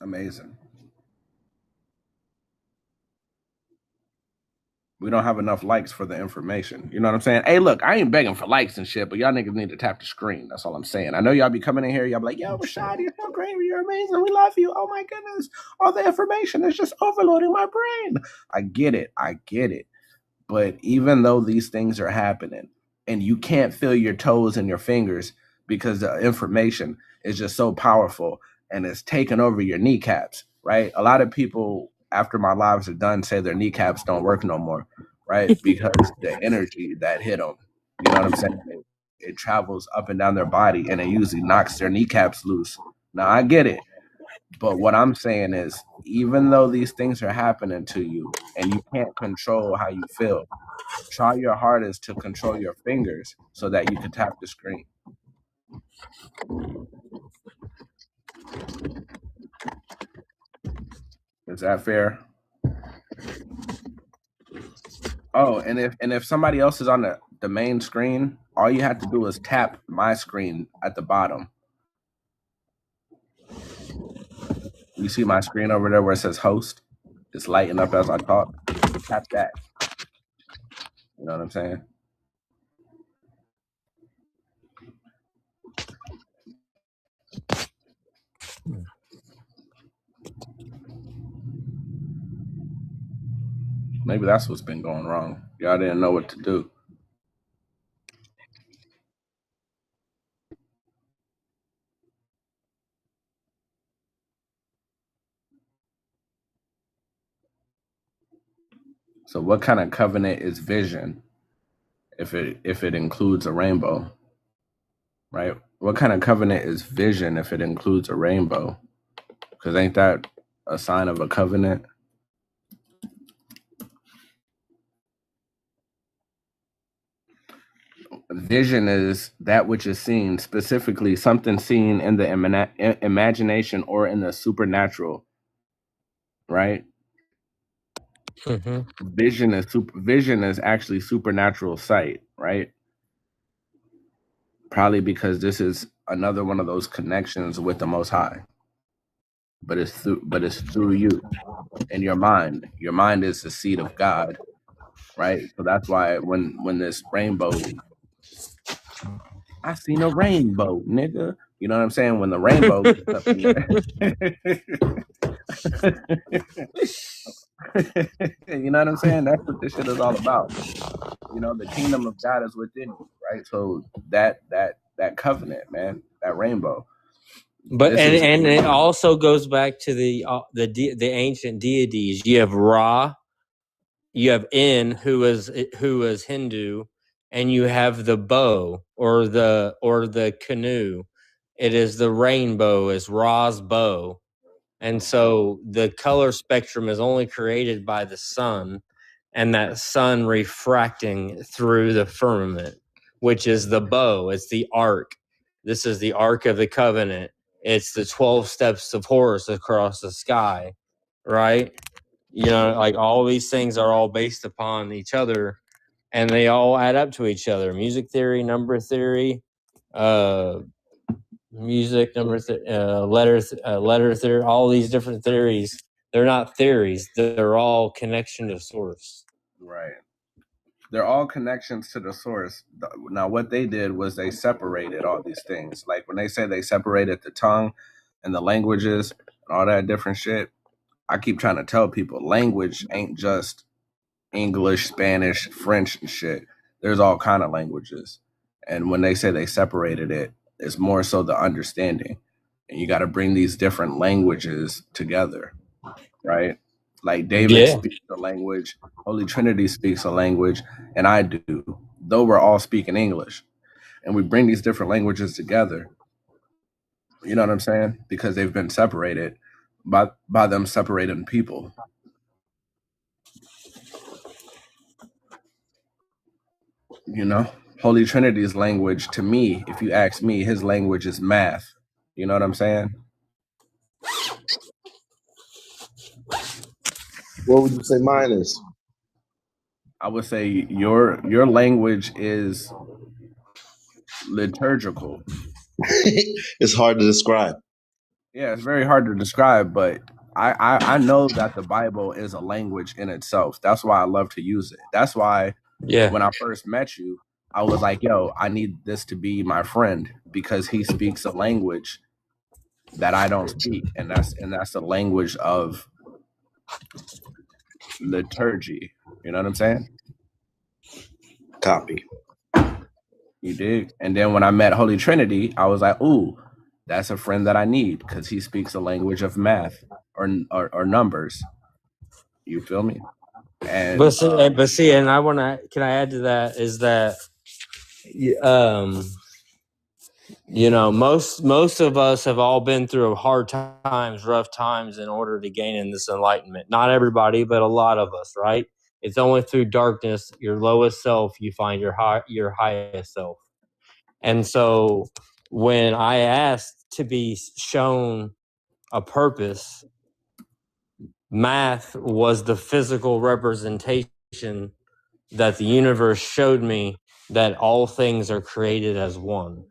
Amazing. We don't have enough likes for the information. You know what I'm saying? Hey, look, I ain't begging for likes and shit, but y'all niggas need to tap the screen. That's all I'm saying. I know y'all be coming in here, y'all be like, yo, Rashaud, you're so great, you're amazing, we love you. Oh my goodness. All the information is just overloading my brain. I get it. But even though these things are happening and you can't feel your toes and your fingers because the information is just so powerful and it's taking over your kneecaps, right? A lot of people, after my lives are done, say their kneecaps don't work no more, right? Because the energy that hit them, you know what I'm saying? It travels up and down their body and it usually knocks their kneecaps loose. Now, I get it. But what I'm saying is, even though these things are happening to you and you can't control how you feel, try your hardest to control your fingers so that you can tap the screen. Is that fair? Oh, and if somebody else is on the main screen, all you have to do is tap my screen at the bottom. You see my screen over there where it says host? It's lighting up as I talk. Tap that. You know what I'm saying? Maybe that's what's been going wrong. Y'all didn't know what to do. So what kind of covenant is vision if it includes a rainbow? Right? What kind of covenant is vision if it includes a rainbow? Because ain't that a sign of a covenant? Vision is that which is seen, specifically something seen in the imagination or in the supernatural, right? Mm-hmm. Vision is actually supernatural sight, right? Probably because this is another one of those connections with the Most High, but it's through you and your mind. Your mind is the seed of God, right? So that's why when this rainbow, I seen a rainbow, nigga. You know what I'm saying? When the rainbow gets up in you know what I'm saying? That's what this shit is all about. You know, the kingdom of God is within you, right? So that covenant, man, that rainbow. But and it also goes back to the ancient deities. You have Ra, you have En, who is Hindu, and you have the bow or the canoe. It is the rainbow, is Ra's bow. And so the color spectrum is only created by the sun, and that sun refracting through the firmament, which is the bow. It's the arc. This is the Ark of the Covenant. It's the 12 steps of Horus across the sky, right? You know, like all these things are all based upon each other, and they all add up to each other. Music theory, number theory, music number letter theory, all these different theories. They're not theories, they're all connection to source, right. They're all connections to the source. Now what they did was they separated all these things. Like when they say they separated the tongue and the languages and all that different shit, I keep trying to tell people language ain't just English, Spanish, French and shit. There's all kind of languages. And when they say they separated it, it's more so the understanding. And you got to bring these different languages together, right? Like David speaks a language, Holy Trinity speaks a language, and I do, though we're all speaking English. And we bring these different languages together. You know what I'm saying? Because they've been separated by them separating people. You know, Holy Trinity's language, to me, if you ask me, his language is math. You know what I'm saying? What would you say mine is? I would say your language is liturgical. It's hard to describe. Yeah, it's very hard to describe, but I know that the Bible is a language in itself. That's why I love to use it. That's why when I first met you, I was like, yo, I need this to be my friend because he speaks a language that I don't speak. And that's the language of liturgy. You know what I'm saying? Copy. You dig? And then when I met Holy Trinity, I was like, ooh, that's a friend that I need because he speaks a language of math or numbers. You feel me? And But see, and can I add to that is that, most of us have all been through hard times, rough times in order to gain in this enlightenment. Not everybody, but a lot of us, right? It's only through darkness, your lowest self, you find your highest self. And so when I asked to be shown a purpose, math was the physical representation that the universe showed me that all things are created as one.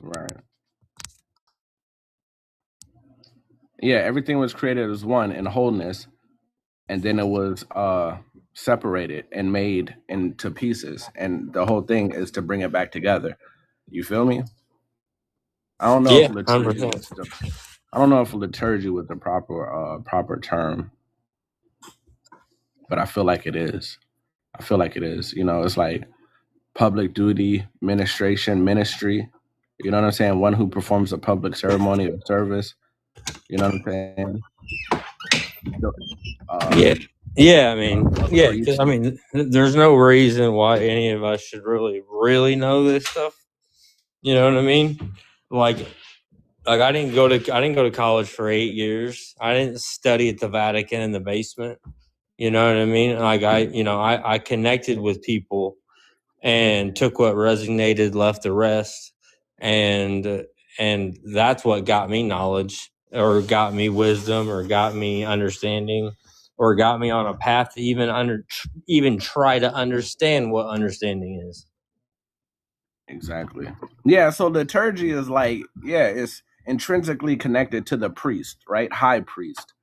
right. Yeah, everything was created as one in wholeness, and then it was separated and made into pieces. And the whole thing is to bring it back together. You feel me? I don't know if Yeah, liturgy 100%. was I don't know if liturgy was the proper term, but I feel like it is. I feel like it is. You know, it's like public duty, ministration, ministry. You know what I'm saying? One who performs a public ceremony of service. You know what I'm saying? Yeah. Yeah, I mean, because priest. there's no reason why any of us should really know this stuff. You know what I mean? Like I didn't go to college for 8 years. I didn't study at the Vatican in the basement. You know what I mean? Like I connected with people and took what resonated, left the rest, and that's what got me knowledge, or got me wisdom, or got me understanding, or got me on a path to even try to understand what understanding is. Exactly. Yeah, so liturgy is like, yeah, it's intrinsically connected to the priest, right? High priest.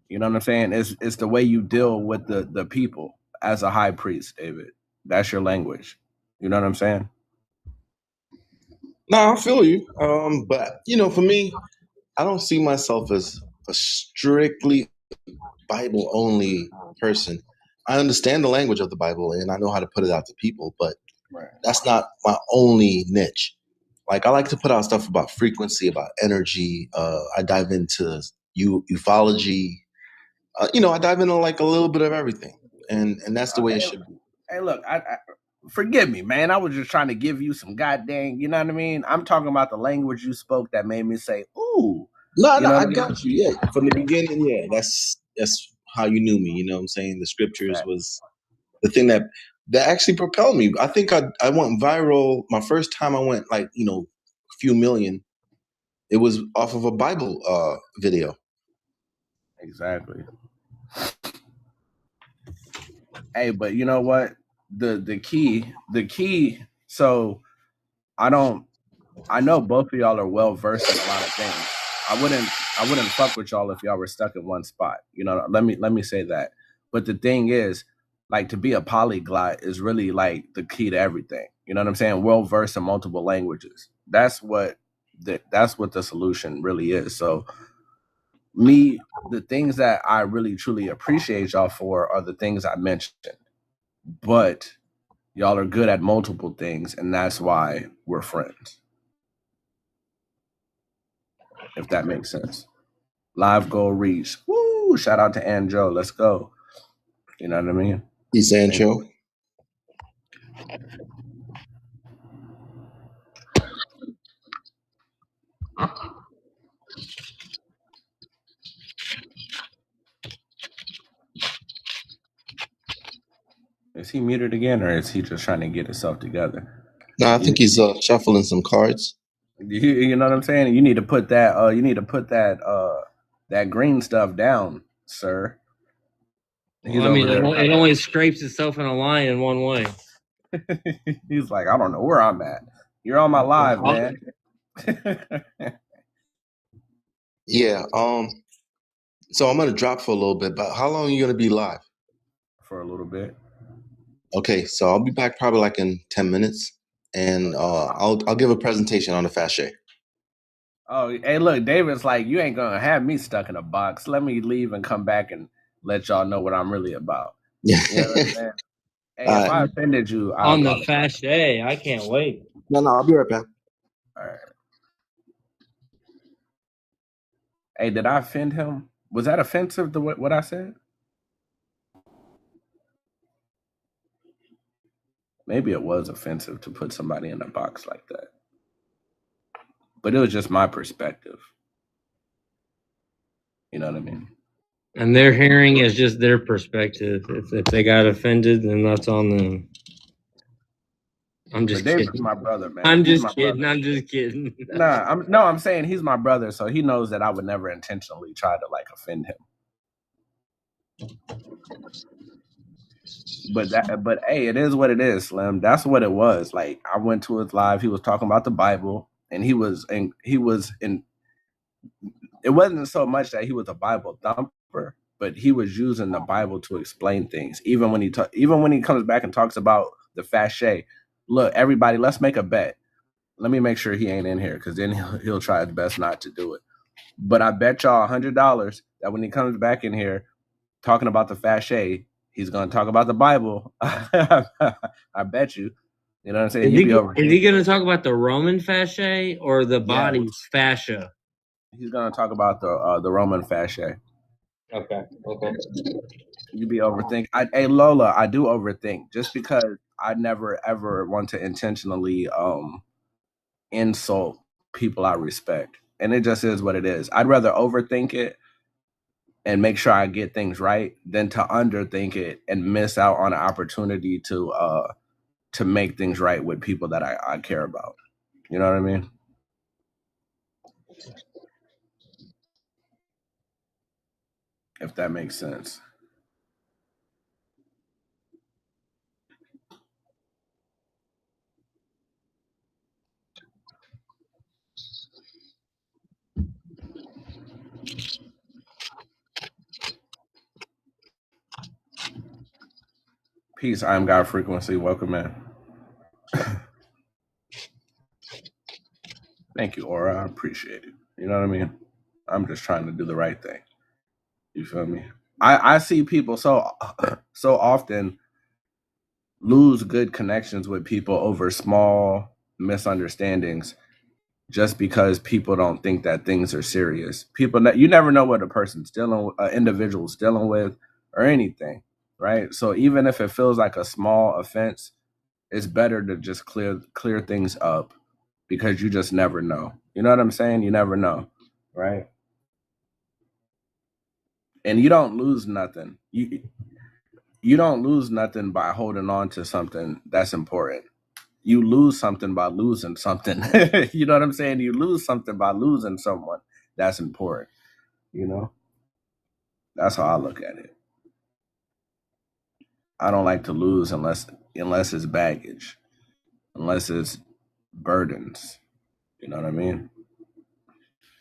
You know what I'm saying? It's the way you deal with the people as a high priest, David. That's your language. You know what I'm saying? No, I feel you. But for me, I don't see myself as a strictly Bible only person. I understand the language of the Bible and I know how to put it out to people, but Right. that's not my only niche. Like I like to put out stuff about frequency, about energy. I dive into ufology. I dive into like a little bit of everything, and that's the way it should be. Hey, look, I forgive me, man. I was just trying to give you some goddamn, you know what I mean? I'm talking about the language you spoke that made me say, ooh. No, You know what I I mean? got you. Yeah, from the beginning. Yeah, that's how you knew me. You know what I'm saying? The scriptures Fact. was the thing that actually propelled me. I think I went viral. My first time I went like a few million. It was off of a Bible video. Exactly. Hey, but you know what? The key. So I know both of y'all are well versed in a lot of things. I wouldn't fuck with y'all if y'all were stuck in one spot. You know, let me say that. But the thing is, like, to be a polyglot is really like the key to everything. You know what I'm saying? Well versed in multiple languages. That's what the solution really is. So the things that I really truly appreciate y'all for are the things I mentioned. But y'all are good at multiple things, and that's why we're friends. If that makes sense. Live goal reach. Woo! Shout out to Anjo. Let's go. You know what I mean? He's Sancho. Is he muted again, or is he just trying to get himself together? No, I think he's shuffling some cards. You know what I'm saying? You need to put that. You need to put that. That green stuff down, sir. He's I mean, over there. it only scrapes itself in a line in one way. He's like, I don't know where I'm at. You're on my live, man. Yeah. So I'm gonna drop for a little bit, but how long are you gonna be live? For a little bit. Okay, so I'll be back probably like in 10 minutes, and I'll give a presentation on the fascia. Oh, hey, look, David's like, you ain't gonna have me stuck in a box. Let me leave and come back and let y'all know what I'm really about. You know what I'm saying? Hey, if I offended you, on the fascia, I can't wait. No, I'll be right back. All right. Hey, did I offend him? Was that offensive? What I said? Maybe it was offensive to put somebody in a box like that, but it was just my perspective. You know what I mean? And their hearing is just their perspective. If they got offended, then that's on them. I'm just David's kidding. my brother, man. I'm He's just kidding. I'm just kidding. I'm saying he's my brother, so he knows that I would never intentionally try to like offend him. But hey, it is what it is, Slim. That's what it was. Like I went to his live. He was talking about the Bible, and he was in. It wasn't so much that he was a Bible thumper, but he was using the Bible to explain things. Even when he comes back and talks about the fascia. Look, everybody, let's make a bet. Let me make sure he ain't in here, because then he'll try his best not to do it. But I bet y'all $100 that when he comes back in here talking about the fascia, he's going to talk about the Bible. I bet you. You know what I'm saying? Is he going to talk about the Roman fascia or the body's fascia? He's going to talk about the Roman fascia. Okay. You be overthinking. Hey, Lola, I do overthink, just because I never ever want to intentionally insult people I respect. And it just is what it is. I'd rather overthink it and make sure I get things right than to underthink it and miss out on an opportunity to make things right with people that I care about. You know what I mean? If that makes sense. Peace. I am God Frequency. Welcome in. Thank you, Aura. I appreciate it. You know what I mean? I'm just trying to do the right thing. You feel me? I see people so often lose good connections with people over small misunderstandings, just because people don't think that things are serious. You never know what a person's individual's dealing with, or anything, right? So even if it feels like a small offense, it's better to just clear things up, because you just never know. You know what I'm saying? You never know, right? And you don't lose nothing. You don't lose nothing by holding on to something that's important. You lose something by losing something. You know what I'm saying? You lose something by losing someone that's important. You know? That's how I look at it. I don't like to lose unless it's baggage, unless it's burdens. You know what I mean?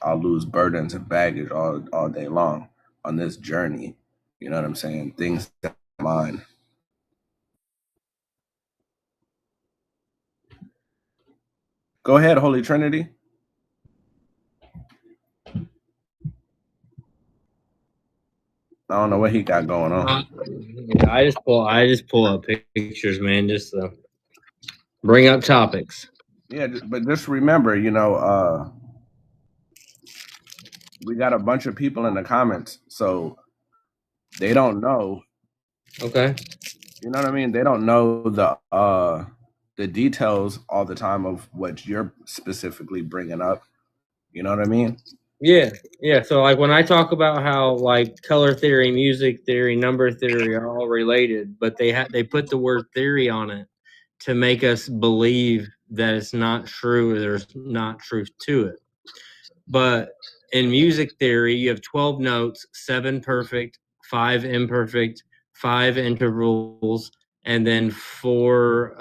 I'll lose burdens and baggage all day long on this journey. You know what I'm saying? Things that are mine. Go ahead, Holy Trinity. I don't know what he got going on. Yeah, I just pull up pictures, man, just to bring up topics. Yeah, but just remember, we got a bunch of people in the comments, so they don't know. Okay. You know what I mean? They don't know the details all the time of what you're specifically bringing up. You know what I mean? Yeah. So like when I talk about how like color theory, music theory, number theory are all related, but they put the word theory on it to make us believe that it's not true, or there's not truth to it. But in music theory, you have 12 notes, 7 perfect, 5 imperfect, 5 intervals, and then 4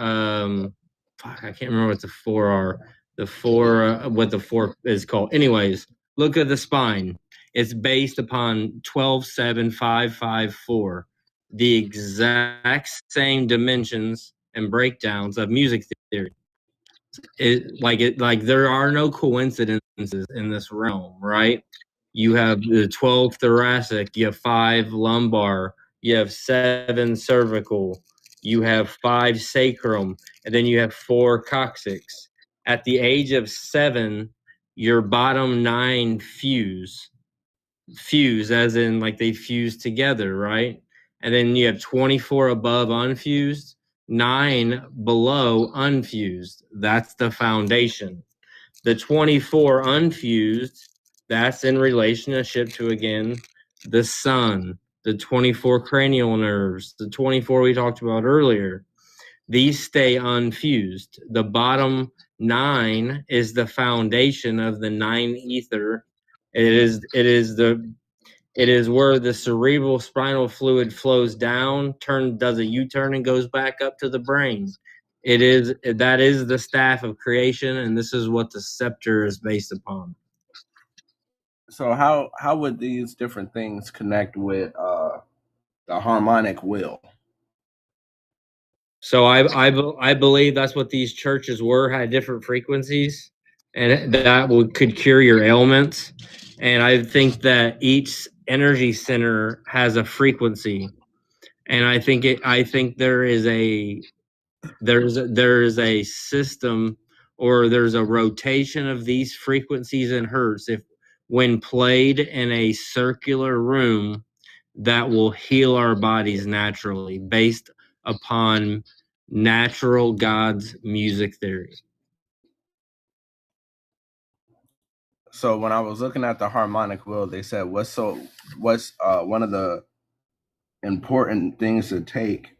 I can't remember what the 4 are. The 4 what the 4 is called. Anyways, look at the spine. It's based upon 12, 7, 5, 5, 4. The exact same dimensions and breakdowns of music theory. Like there are no coincidences in this realm, right? You have the 12 thoracic, you have 5 lumbar, you have 7 cervical, you have 5 sacrum, and then you have 4 coccyx. At the age of 7, your bottom 9 fuse as in like they fuse together, right? And then you have 24 above unfused, 9 below unfused. That's the foundation. The 24 unfused, that's in relationship to, again, the sun, the 24 cranial nerves, the 24 we talked about earlier. These stay unfused. The bottom 9 is the foundation of the 9 ether. It is where the cerebral spinal fluid flows down, does a U-turn, and goes back up to the brain. That is the staff of creation, and this is what the scepter is based upon. So how would these different things connect with the harmonic will? So I believe that's what these churches had different frequencies, and that could cure your ailments. And I think that each energy center has a frequency, and I think there is a system, or there's a rotation of these frequencies and hertz, if when played in a circular room, that will heal our bodies naturally based upon natural God's music theory. So when I was looking at the harmonic will, they said what's one of the important things to take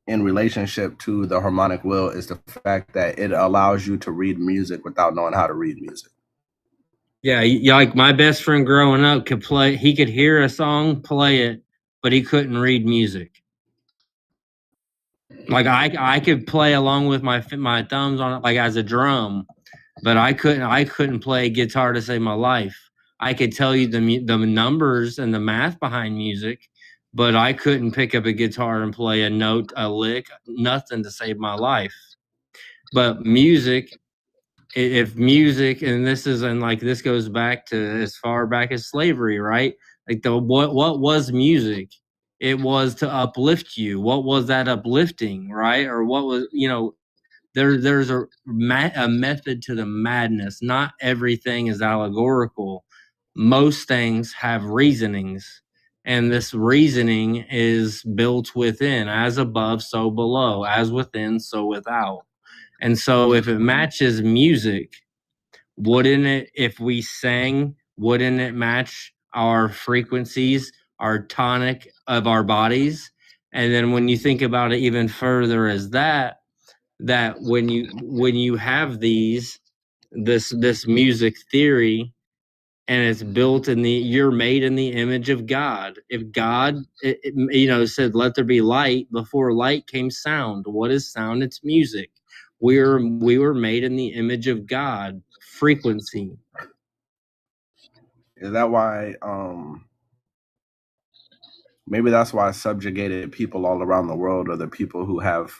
in relationship to the harmonic will is the fact that it allows you to read music without knowing how to read music. Yeah, like my best friend growing up he could hear a song, play it, but he couldn't read music. Like I could play along with my thumbs on it, like as a drum, but I couldn't play guitar to save my life. I could tell you the numbers and the math behind music, but I couldn't pick up a guitar and play a note, a lick, nothing to save my life. But music, if music, and this goes back to as far back as slavery, right? Like what was music? It was to uplift you. What was that uplifting, right? Or what was, there's a method to the madness. Not everything is allegorical. Most things have reasonings, and this reasoning is built within, as above, so below, as within, so without. And so if it matches music, if we sang, wouldn't it match our frequencies, our tonic of our bodies? And then when you think about it even further as that when you have this music theory, and it's built you're made in the image of God. If God said let there be light, before light came sound. What is sound? It's music. We were made in the image of God. Frequency. Is that why maybe that's why subjugated people all around the world are the people who have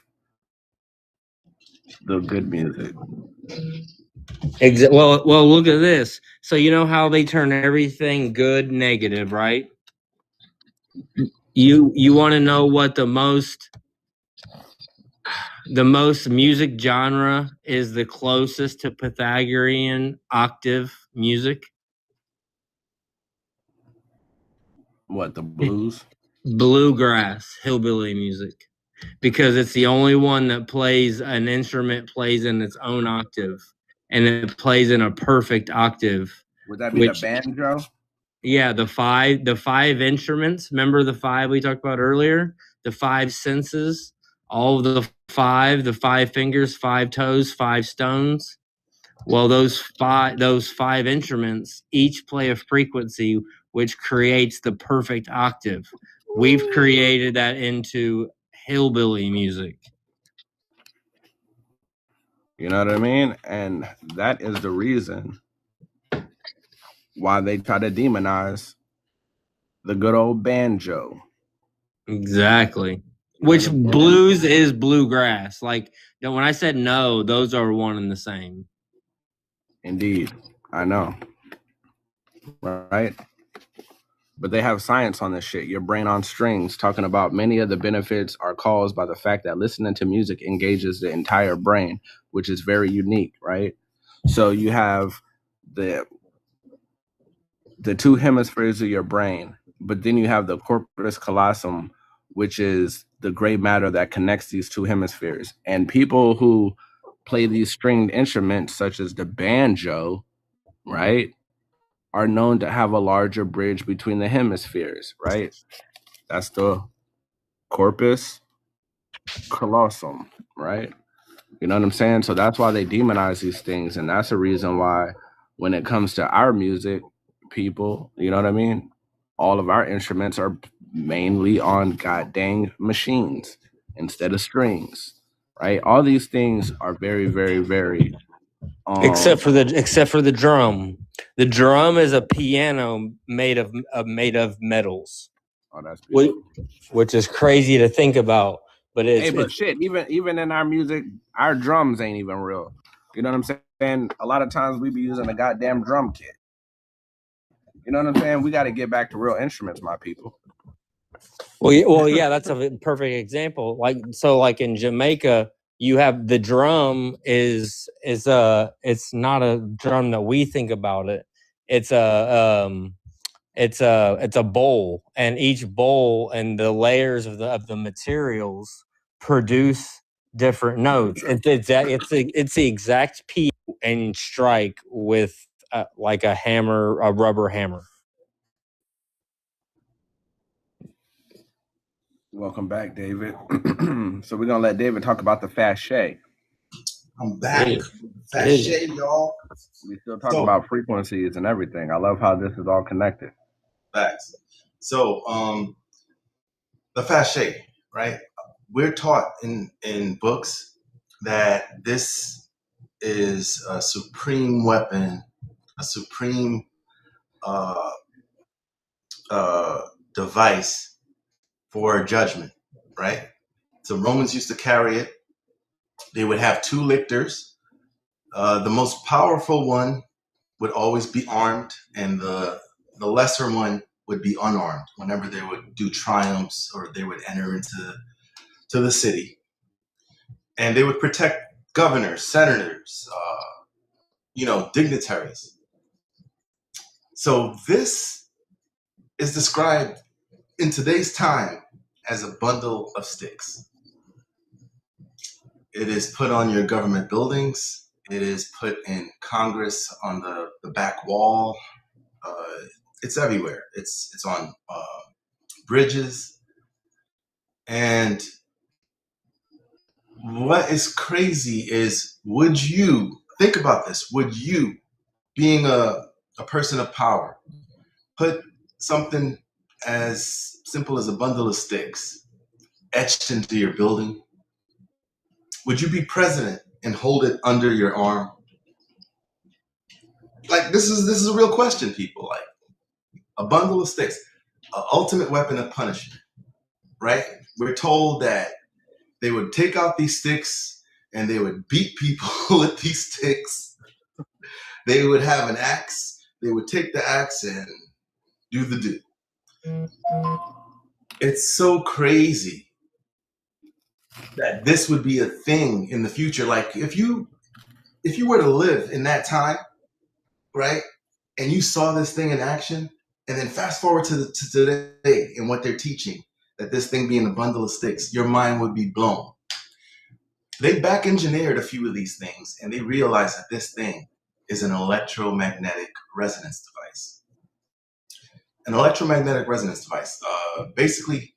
the good music? Well, look at this. So you know how they turn everything good negative, right? You want to know what the most music genre is the closest to Pythagorean octave music? What, the blues? Bluegrass, hillbilly music. Because it's the only one that an instrument plays in its own octave, and it plays in a perfect octave. Would that be the banjo? Yeah, the five instruments. Remember the 5 we talked about earlier? The 5 senses, all of the 5 fingers, 5 toes, 5 stones. Well, those five instruments each play a frequency which creates the perfect octave. we've created that into hillbilly music. You know what I mean? And that is the reason why they try to demonize the good old banjo. Exactly. You Which understand? blues is bluegrass. Like, when I said no, those are one and the same. Indeed. I know. Right? But they have science on this shit. Your brain on strings, talking about many of the benefits are caused by the fact that listening to music engages the entire brain, which is very unique, right? So you have the two hemispheres of your brain, but then you have the corpus callosum, which is the gray matter that connects these two hemispheres. And people who play these stringed instruments, such as the banjo, right, are known to have a larger bridge between the hemispheres, right? That's the corpus callosum, right? You know what I'm saying? So that's why they demonize these things. And that's the reason why when it comes to our music, people, you know what I mean? All of our instruments are mainly on goddamn machines instead of strings, right? All these things are very, very, very Except for the drum. The drum is a piano made of metals. Oh, that's beautiful. Which is crazy to think about. But shit, even in our music, our drums ain't even real. You know what I'm saying? A lot of times we be using a goddamn drum kit. You know what I'm saying? We got to get back to real instruments, my people. Well, yeah, that's a perfect example. Like in Jamaica, you have the drum is it's not a drum that we think about it. It's a bowl, and each bowl and the layers of the materials produce different notes. It's the exact P and strike with like a hammer, a rubber hammer. Welcome back, David. So we're gonna let David talk about the fascia. I'm back. Fascia, y'all. We still talk about frequencies and everything. I love how this is all connected. Facts. So, the fascia, right? We're taught in books that this is a supreme weapon, a supreme device for judgment, right? So Romans used to carry it. They would have two lictors. The most powerful one would always be armed, and the lesser one would be unarmed whenever they would do triumphs or they would enter into the city. And they would protect governors, senators, dignitaries. So this is described in today's time as a bundle of sticks. It is put on your government buildings. It is put in Congress on the back wall. It's everywhere. It's on bridges. And what is crazy is, would you think about this? Would you, being a person of power, put something as simple as a bundle of sticks etched into your building? Would you be president and hold it under your arm? Like, this is a real question, people. Like, a bundle of sticks, an ultimate weapon of punishment, right? We're told that they would take out these sticks and they would beat people with these sticks. They would have an axe. They would take the axe and do the do. It's so crazy that this would be a thing in the future. Like, if you were to live in that time, right, and you saw this thing in action, and then fast forward to today and what they're teaching, that this thing being a bundle of sticks, your mind would be blown. They back engineered a few of these things, and they realized that this thing is an electromagnetic resonance device. An electromagnetic resonance device. Basically,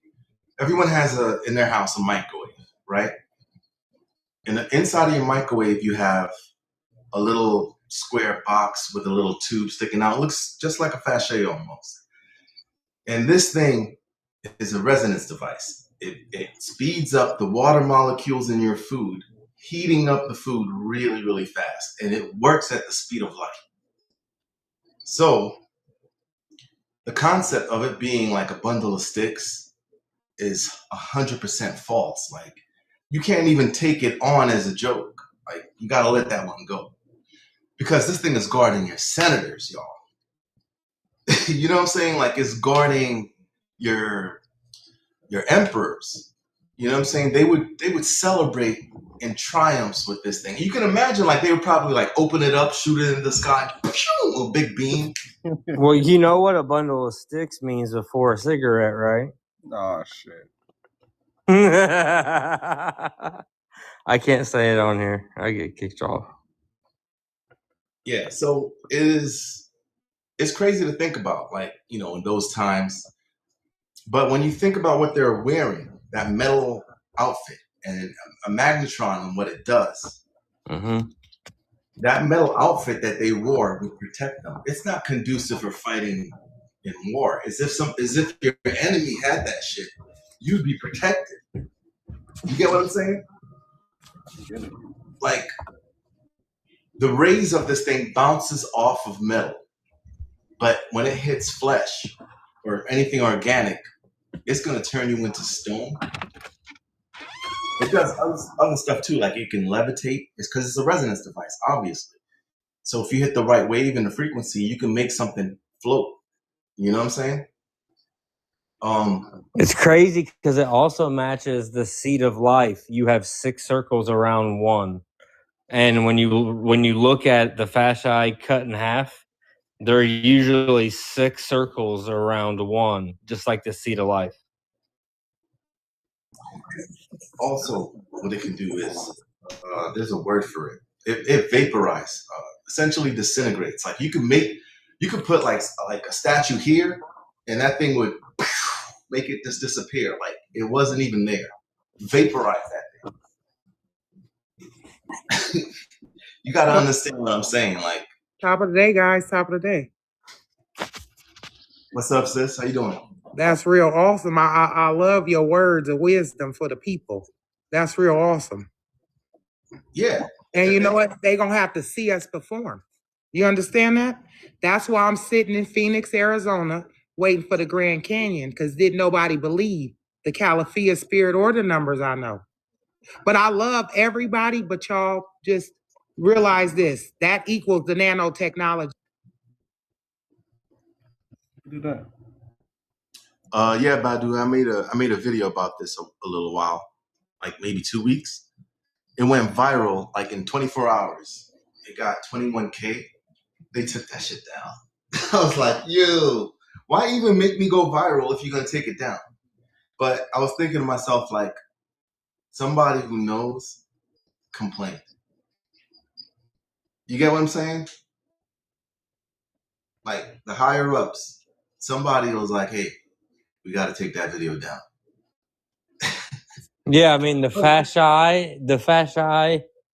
everyone has in their house a microwave, right? And inside of your microwave, you have a little square box with a little tube sticking out. It looks just like a fascia almost. And this thing is a resonance device. It speeds up the water molecules in your food, heating up the food really, really fast. And it works at the speed of light. So the concept of it being like a bundle of sticks is 100% false. Like, you can't even take it on as a joke. Like, you got to let that one go. Because this thing is guarding your senators, y'all. You know what I'm saying? Like, it's guarding your emperors. You know what I'm saying? They would celebrate in triumphs with this thing. You can imagine, like, they would probably like open it up, shoot it in the sky, pew, a big beam. Well, you know what a bundle of sticks means before a cigarette, right? Oh shit. I can't say it on here. I get kicked off. Yeah, so it's crazy to think about, like, you know, in those times. But when you think about what they're wearing, that metal outfit and a magnetron and what it does, that metal outfit that they wore would protect them. It's not conducive for fighting in war. As if your enemy had that shit, you'd be protected. You get what I'm saying? Like, the rays of this thing bounces off of metal, but when it hits flesh or anything organic, it's gonna turn you into stone. It does other stuff too, like it can levitate. It's because it's a resonance device, obviously. So if you hit the right wave and the frequency, you can make something float. You know what I'm saying? It's crazy because it also matches the seed of life. You have 6 circles around one, and when you look at the fasciae cut in half, there are usually 6 circles around one, just like the seed of life. Also, what it can do is, there's a word for it. It vaporizes, essentially disintegrates. Like, you could put like a statue here, and that thing would make it just disappear, like it wasn't even there. Vaporize that thing. You got to understand what I'm saying. Like, Top of the day, guys. Top of the day. what's up, sis? How you doing? That's real awesome. I love your words of wisdom for the people. That's real awesome. Yeah. And you know what? They're going to have to see us perform. You understand that? That's why I'm sitting in Phoenix, Arizona, waiting for the Grand Canyon, because didn't nobody believe the Calafia spirit or the numbers I know. But I love everybody, but y'all just realize this. That equals the nanotechnology. Do that. Yeah, Badu, I made a video about this a little while, like maybe 2 weeks. It went viral like in 24 hours. It got 21K. They took that shit down. I was like, yo, why even make me go viral if you're gonna take it down? But I was thinking to myself, like, somebody who knows complained. You get what I'm saying? Like, the higher ups, somebody was like, hey, we got to take that video down. Yeah, I mean the fasciae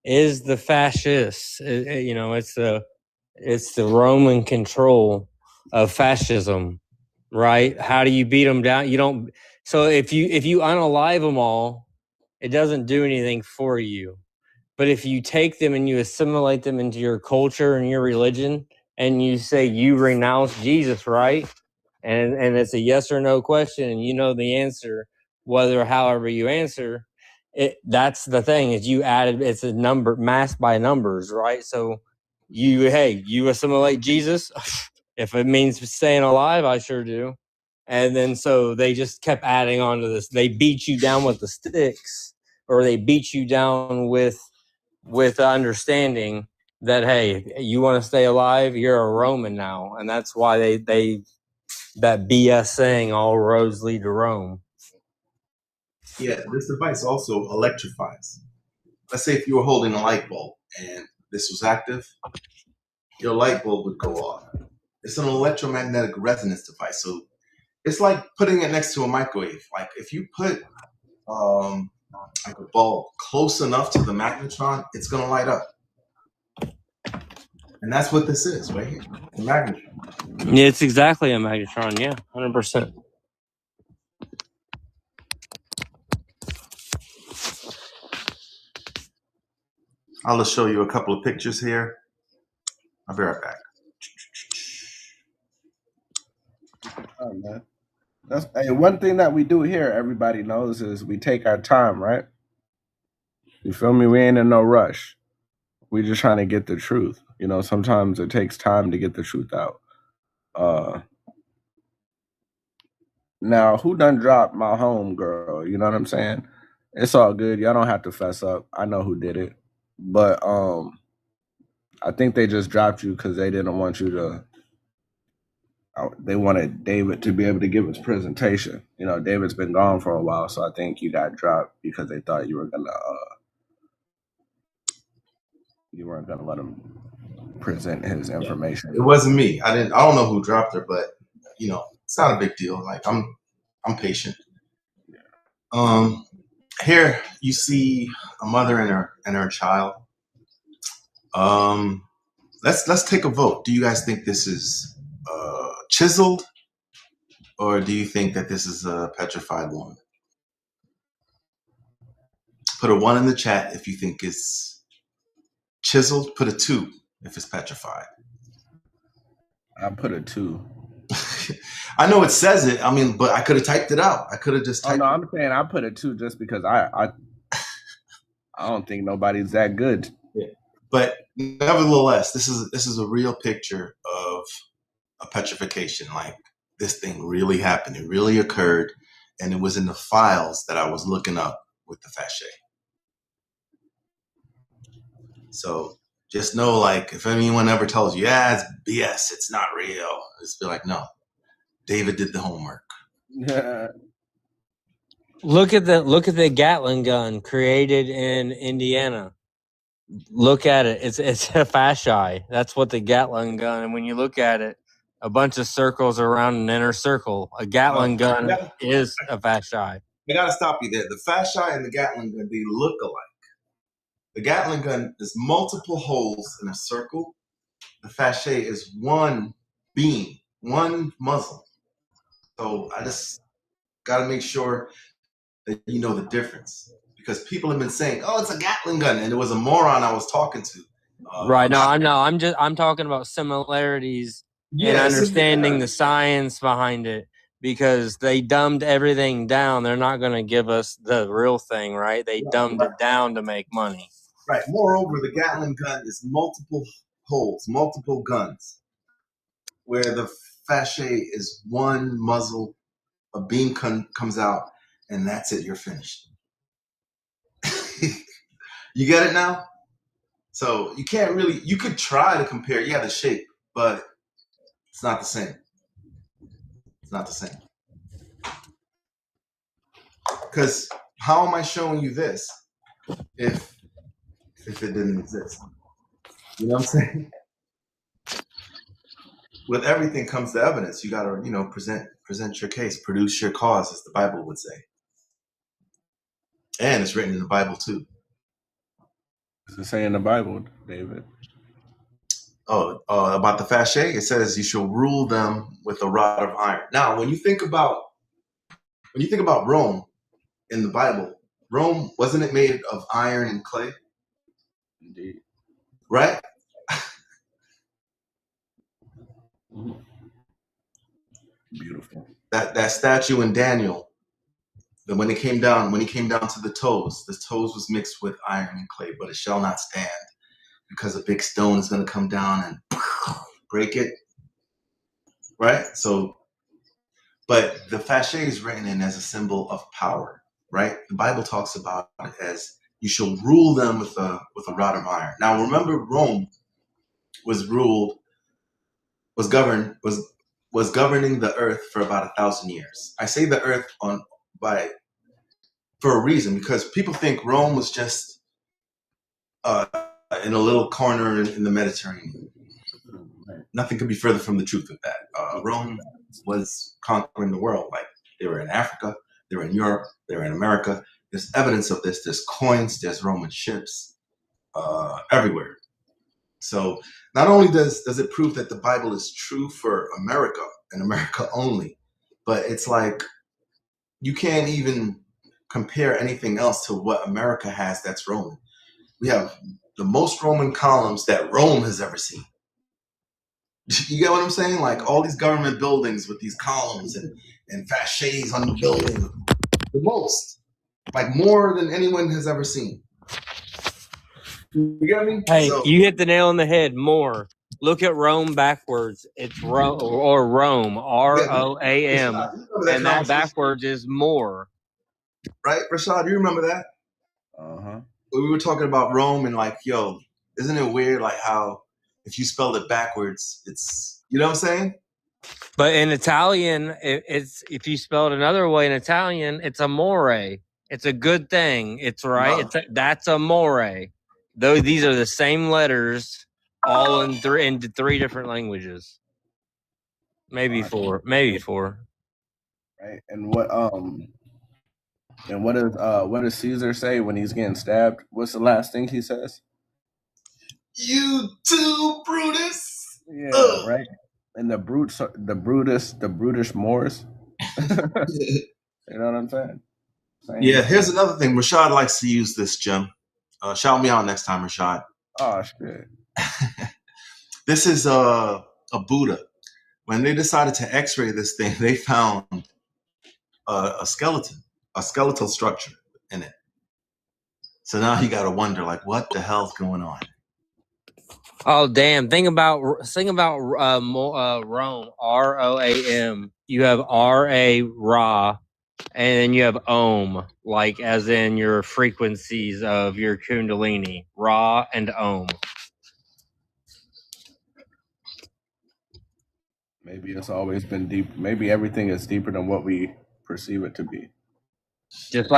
is the fascists. You know, it's the Roman control of fascism, right? How do you beat them down? You don't. So if you unalive them all, it doesn't do anything for you. But if you take them and you assimilate them into your culture and your religion, and you say you renounce Jesus, right? And it's a yes or no question, and you know the answer, however you answer it. That's the thing, is you added, it's a number masked by numbers, right? So you assimilate Jesus. If it means staying alive, I sure do. And then so they just kept adding on to this. They beat you down with the sticks, or they beat you down with the understanding that, hey, you want to stay alive, you're a Roman now. And that's why they that BS saying, all roads lead to Rome. Yeah, this device also electrifies. Let's say if you were holding a light bulb and this was active, your light bulb would go off. It's an electromagnetic resonance device. So it's like putting it next to a microwave. Like, if you put like a bulb close enough to the magnetron, it's going to light up. And that's what this is right here, the magnetron. Yeah, it's exactly a magnetron. Yeah, 100%. I'll just show you a couple of pictures here. I'll be right back. Oh, man. That's one thing that we do here, everybody knows, is we take our time, right? You feel me? We ain't in no rush. We just trying to get the truth. You know, sometimes it takes time to get the truth out. Now, who done dropped my home girl? You know what I'm saying? It's all good. Y'all don't have to fess up. I know who did it. But I think they just dropped you because they didn't want you to. They wanted David to be able to give his presentation. You know, David's been gone for a while, so I think you got dropped because they thought you weren't gonna let him present his information. It wasn't me. I don't know who dropped her, but you know, it's not a big deal. Like I'm patient. Here you see a mother and her child. Let's take a vote. Do you guys think this is chiseled, or do you think that this is a petrified woman? Put a 1 in the chat if you think it's chiseled. Put a 2 if it's petrified. I put a 2. I know it says it. I mean, but I could have typed it out. I could have just typed no, I'm saying I put a 2 just because I don't think nobody's that good. Yeah. But nevertheless, this is a real picture of a petrification. Like this thing really happened. It really occurred, and it was in the files that I was looking up with the Fashay. So just know, like, if anyone ever tells you, yeah, it's BS, it's not real, just be like, no, David did the homework. Look at the Gatling gun created in Indiana. Look at it. It's a Fashay. That's what the Gatling gun. And when you look at it, a bunch of circles around an inner circle. A Gatling gun is a Fashay. I gotta stop you there. The Fashay and the Gatling gun, they look alike. The Gatling gun is multiple holes in a circle. The Fashay is one beam, one muzzle. So I just gotta make sure that you know the difference, because people have been saying, "Oh, it's a Gatling gun," and it was a moron I was talking to. Right. No, I'm talking about similarities and understanding the science behind it, because they dumbed everything down. They're not going to give us the real thing, right? They dumbed it down to make money. Right. Moreover, the Gatling gun is multiple holes, multiple guns, where the Fashay is one muzzle, a beam comes out, and that's it. You're finished. You get it now? So you can't really, you could try to compare, the shape, but it's not the same. It's not the same. Because how am I showing you this if it didn't exist? You know what I'm saying? With everything comes the evidence. You gotta, present your case, produce your cause, as the Bible would say. And it's written in the Bible too. Does it say in the Bible, David? About the Fashay, it says you shall rule them with a rod of iron. Now, when you think about Rome in the Bible, Rome, wasn't it made of iron and clay? Indeed. Right? Beautiful. That statue in Daniel, that when he came down to the toes was mixed with iron and clay, but it shall not stand, because a big stone is going to come down and break it. Right? So, but the Fashay is written in as a symbol of power, right? The Bible talks about it as you shall rule them with a rod of iron. Now, remember, Rome was governing the earth for about 1,000 years. I say the earth for a reason, because people think Rome was just in a little corner in the Mediterranean. Nothing could be further from the truth of that. Rome was conquering the world. Like, they were in Africa, they were in Europe, they were in America. There's evidence of this. There's coins, there's Roman ships everywhere. So not only does it prove that the Bible is true for America and America only, but it's like you can't even compare anything else to what America has that's Roman. We have the most Roman columns that Rome has ever seen. You get what I'm saying? Like all these government buildings with these columns and facades on the building. The most. Like more than anyone has ever seen. You get me? Hey, So, you hit the nail on the head. More. Look at Rome backwards. It's Rome or Rome. ROAM. And that backwards is more. Right, Rashaud, do you remember that? Uh-huh. We were talking about Rome and like, yo, isn't it weird like how if you spell it backwards, it's, you know what I'm saying? But in Italian, it's if you spell it another way in Italian, it's amore. It's a good thing. It's right. No. That's amore. Though these are the same letters, all into three different languages. Maybe four. Maybe four. Right. And what does Caesar say when he's getting stabbed? What's the last thing he says? You too, Brutus. Yeah, right. And the brutish Moors. You know what I'm saying? Yeah, here's another thing. Rashaud likes to use this, Jim. Shout me out next time, Rashaud. Oh shit. This is a Buddha. When they decided to X-ray this thing, they found a skeletal structure in it. So now you got to wonder, like, what the hell's going on? Oh damn! Think about Rome. ROAM. You have Ra, and then you have Om, like as in your frequencies of your Kundalini. Ra and Om. Maybe it's always been deep. Maybe everything is deeper than what we perceive it to be. Just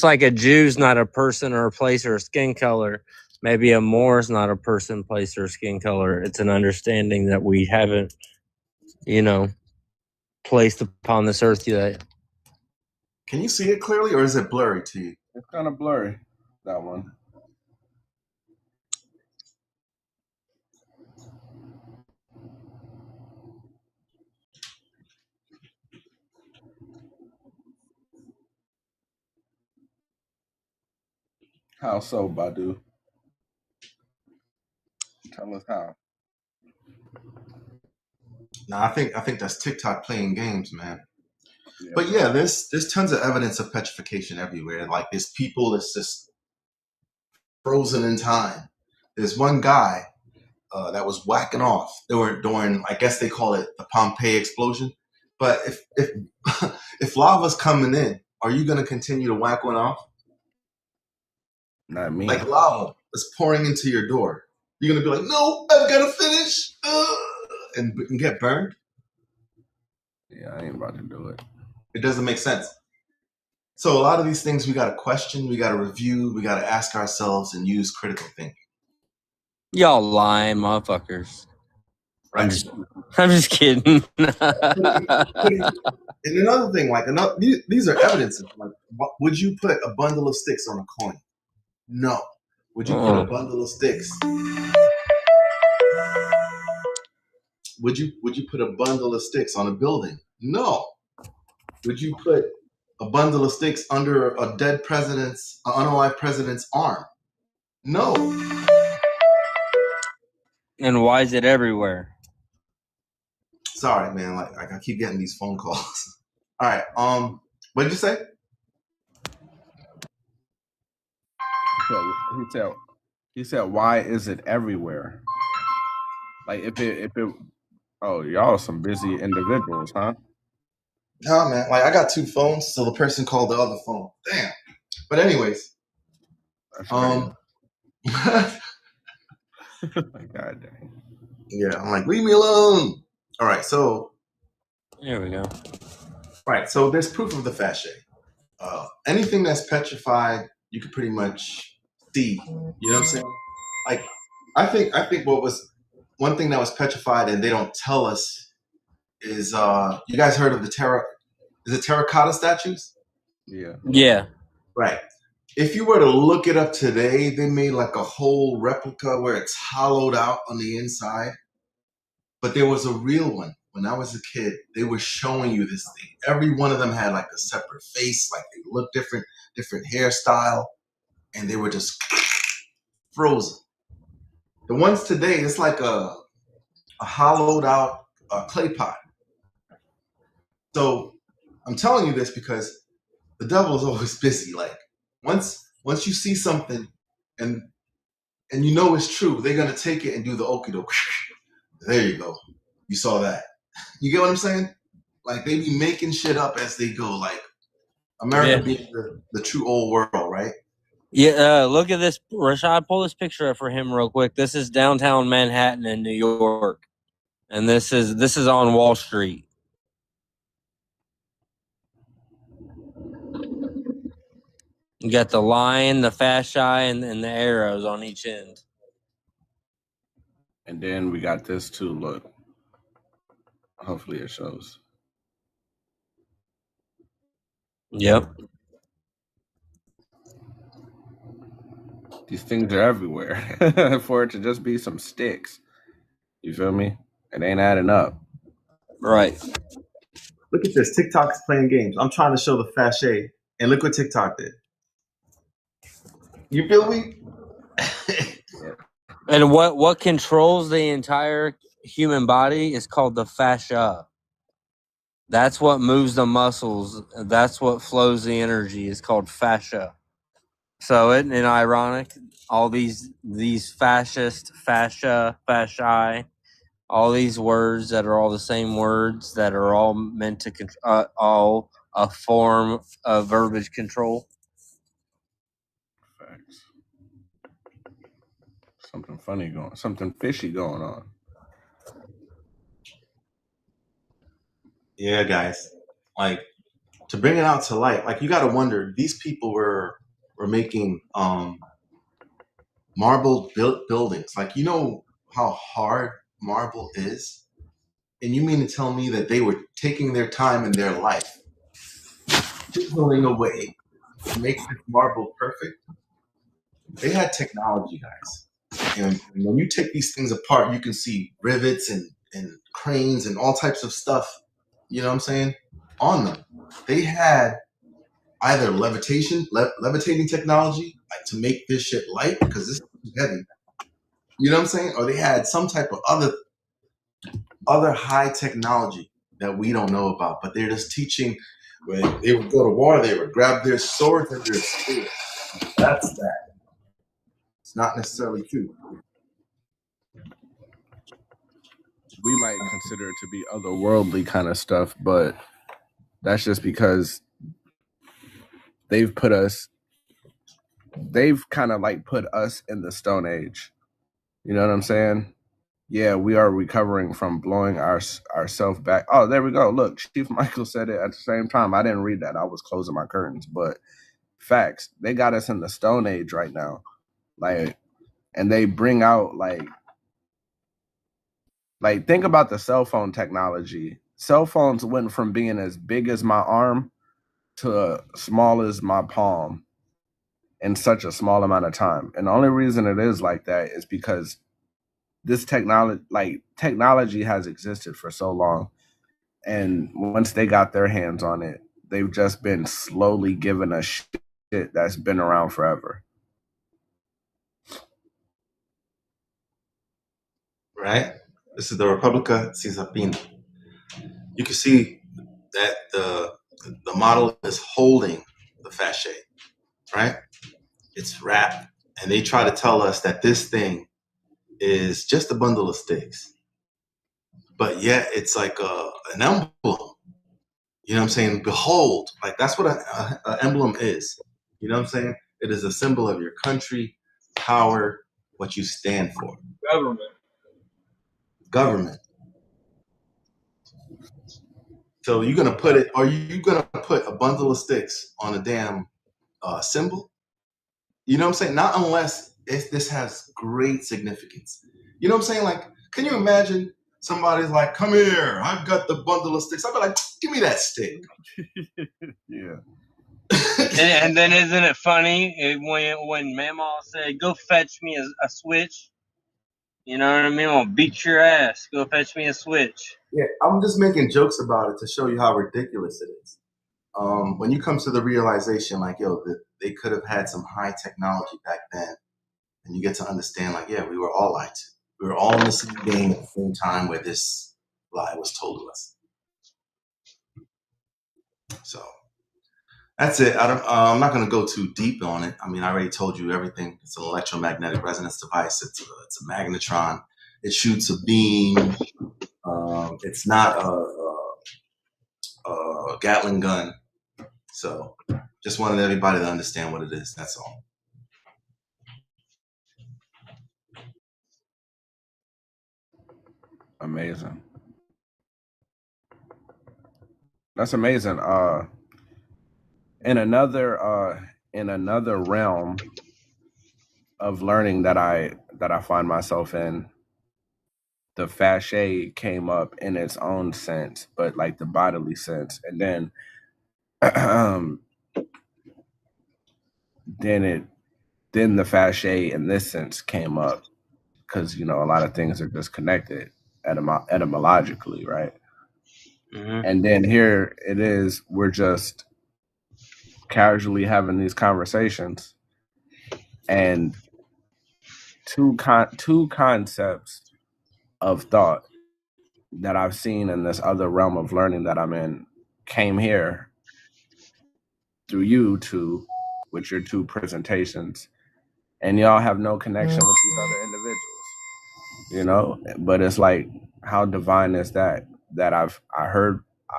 like a Jew's not a person or a place or a skin color. Maybe a Moor's not a person, place, or skin color. It's an understanding that we haven't, placed upon this earth yet. Can you see it clearly, or is it blurry to you? It's kind of blurry, that one. How so, Badu? Tell us how. No, I think that's TikTok playing games, man. Yeah. But yeah, there's tons of evidence of petrification everywhere. Like there's people that's just frozen in time. There's one guy that was whacking off. They were during, I guess they call it the Pompeii explosion. But if if lava's coming in, are you gonna continue to whack one off? Not me. Like lava is pouring into your door. You're gonna be like, no, I've got to finish, and get burned. Yeah, I ain't about to do it. It doesn't make sense. So a lot of these things we got to question, we got to review, we got to ask ourselves and use critical thinking. Y'all lying motherfuckers. Right. I'm just kidding. And another thing, like these are evidences. Like, would you put a bundle of sticks on a coin? No. Would you put a bundle of sticks? Would you put a bundle of sticks on a building? No. Would you put a bundle of sticks under a dead president's, unalive president's arm? No. And why is it everywhere? Sorry, man. Like I keep getting these phone calls. All right. What did you say? He said, why is it everywhere? Like if it oh, y'all are some busy individuals, huh? No, man. Like I got two phones, so the person called the other phone. Damn. But anyways. God dang. Yeah, I'm like, leave me alone. All right, so there we go. All right, so there's proof of the facet. Anything that's petrified, you could pretty much see. You know what I'm saying? Like, I think what was one thing that was petrified and they don't tell us is you guys heard of the terracotta statues? Yeah. Yeah. Right. If you were to look it up today, they made like a whole replica where it's hollowed out on the inside. But there was a real one. When I was a kid, they were showing you this thing. Every one of them had like a separate face, like they looked different hairstyle, and they were just frozen. The ones today, it's like a hollowed out clay pot. So I'm telling you this because the devil is always busy. Like once you see something and you know it's true, they're gonna take it and do the okie doke. There you go. You saw that. You get what I'm saying? Like they be making shit up as they go. Like America being the true old world, right? Yeah, look at this. Rashaud, pull this picture up for him real quick. This is downtown Manhattan in New York, and this is on Wall Street. You got the lion, the fasci, and the arrows on each end. And then we got this too. Look, hopefully it shows. Yep. These things are everywhere. For it to just be some sticks, you feel me? It ain't adding up. Right. Look at this. TikTok's playing games. I'm trying to show the fascia, and look what TikTok did. You feel me? And what controls the entire human body is called the fascia. That's what moves the muscles. That's what flows the energy is called fascia. So isn't it ironic? All these fascist, fascia, fasci, all these words that are all the same words that are all meant to all a form of verbiage control. Facts. Something fishy going on. Yeah, guys. Like to bring it out to light, like you got to wonder. These people were making marble buildings. Like you know how hard marble is, and you mean to tell me that they were taking their time in their life, chiseling away to make this marble perfect? They had technology, guys. And when you take these things apart, you can see rivets and cranes and all types of stuff, you know what I'm saying, on them. They had either levitating technology, like to make this shit light, because this is heavy. You know what I'm saying? Or they had some type of other high technology that we don't know about, but they're just teaching. When they would go to war, they would grab their swords and their spears. That's that. It's not necessarily true. We might consider it to be otherworldly kind of stuff, but that's just because they've kind of like put us in the Stone Age. You know what I'm saying? Yeah, we are recovering from blowing ourselves back. Oh, there we go. Look, Chief Michael said it at the same time. I didn't read that. I was closing my curtains, but facts. They got us in the Stone Age right now. Like, and they bring out like think about the cell phone technology. Cell phones went from being as big as my arm to small as my palm in such a small amount of time. And the only reason it is like that is because this technology has existed for so long. And once they got their hands on it, they've just been slowly giving us shit that's been around forever. Right? This is the Repubblica Cisapina. You can see that the model is holding the fascia, right? It's wrapped. And they try to tell us that this thing is just a bundle of sticks. But yet it's like an emblem. You know what I'm saying? Behold, like that's what an emblem is. You know what I'm saying? It is a symbol of your country, power, what you stand for. Government. So you're gonna put it, or you gonna put a bundle of sticks on a damn symbol? You know what I'm saying? Not unless this has great significance. You know what I'm saying? Like, can you imagine somebody's like, "Come here, I've got the bundle of sticks." I'd be like, "Give me that stick." Yeah. And then isn't it funny when Mamaw said, "Go fetch me a switch"? You know what I mean? I'll beat your ass. Go fetch me a switch. Yeah, I'm just making jokes about it to show you how ridiculous it is. When you come to the realization, like, yo, they could have had some high technology back then, and you get to understand, like, yeah, we were all lied to. We were all in the same game at the same time where this lie was told to us. So that's it. I'm not going to go too deep on it. I mean, I already told you everything. It's an electromagnetic resonance device. It's a magnetron. It shoots a beam. It's not a Gatling gun. So just wanted everybody to understand what it is. That's all. Amazing. That's amazing. In another realm of learning that I find myself in, the fascia came up in its own sense, but like the bodily sense, and then then the fascia in this sense came up because a lot of things are just connected etymologically, right? Mm-hmm. And then here it is, we're just casually having these conversations, and two concepts of thought that I've seen in this other realm of learning that I'm in came here through you two with your two presentations, and y'all have no connection with these other individuals, but it's like, how divine is that I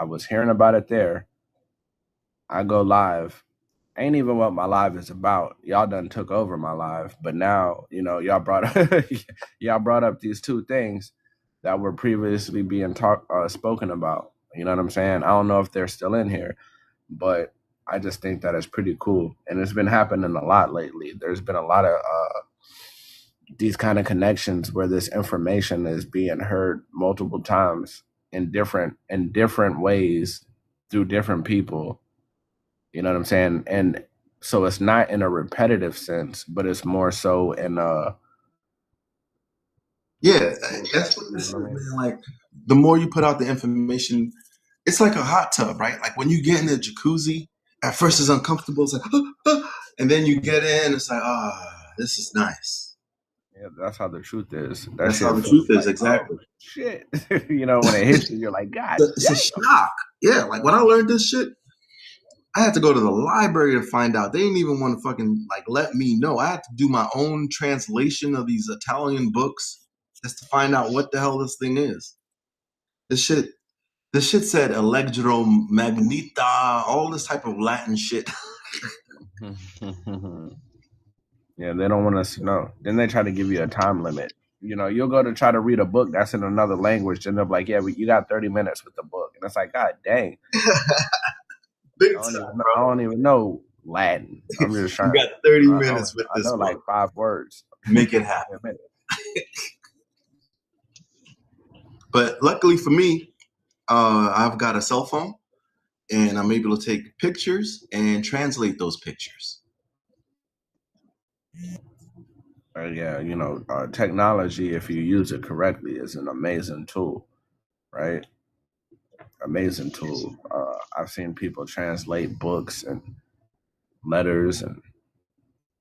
was hearing about it there. I go live, ain't even what my live is about. Y'all done took over my live, but now y'all brought up these two things that were previously being spoken about. You know what I'm saying? I don't know if they're still in here, but I just think that it's pretty cool, and it's been happening a lot lately. There's been a lot of these kind of connections where this information is being heard multiple times in different ways through different people. You know what I'm saying? And so it's not in a repetitive sense, but it's more so in a Yeah, that's what this is, man. Like, the more you put out the information, it's like a hot tub, right? Like when you get in the jacuzzi, at first it's uncomfortable. It's like, and then you get in, it's like, this is nice. Yeah, that's how the truth is. That's how the truth is, like, exactly. Oh, shit. When it hits you, you're like, God, it's a shock. Yeah, like when I learned this shit, I had to go to the library to find out. They didn't even want to fucking let me know. I had to do my own translation of these Italian books just to find out what the hell this thing is. This shit said electromagneta, all this type of Latin shit. Yeah, they don't want us to know. Then they try to give you a time limit. You'll go to try to read a book that's in another language, and they're like, yeah, you got 30 minutes with the book. And it's like, God dang. Big I time, don't even know Latin. I'm just trying. You got 30 minutes with this I know book. like 5 words. Make it happen. But luckily for me, I've got a cell phone, and I'm able to take pictures and translate those pictures. Yeah, technology, if you use it correctly, is an amazing tool, right? Amazing tool. I've seen people translate books and letters and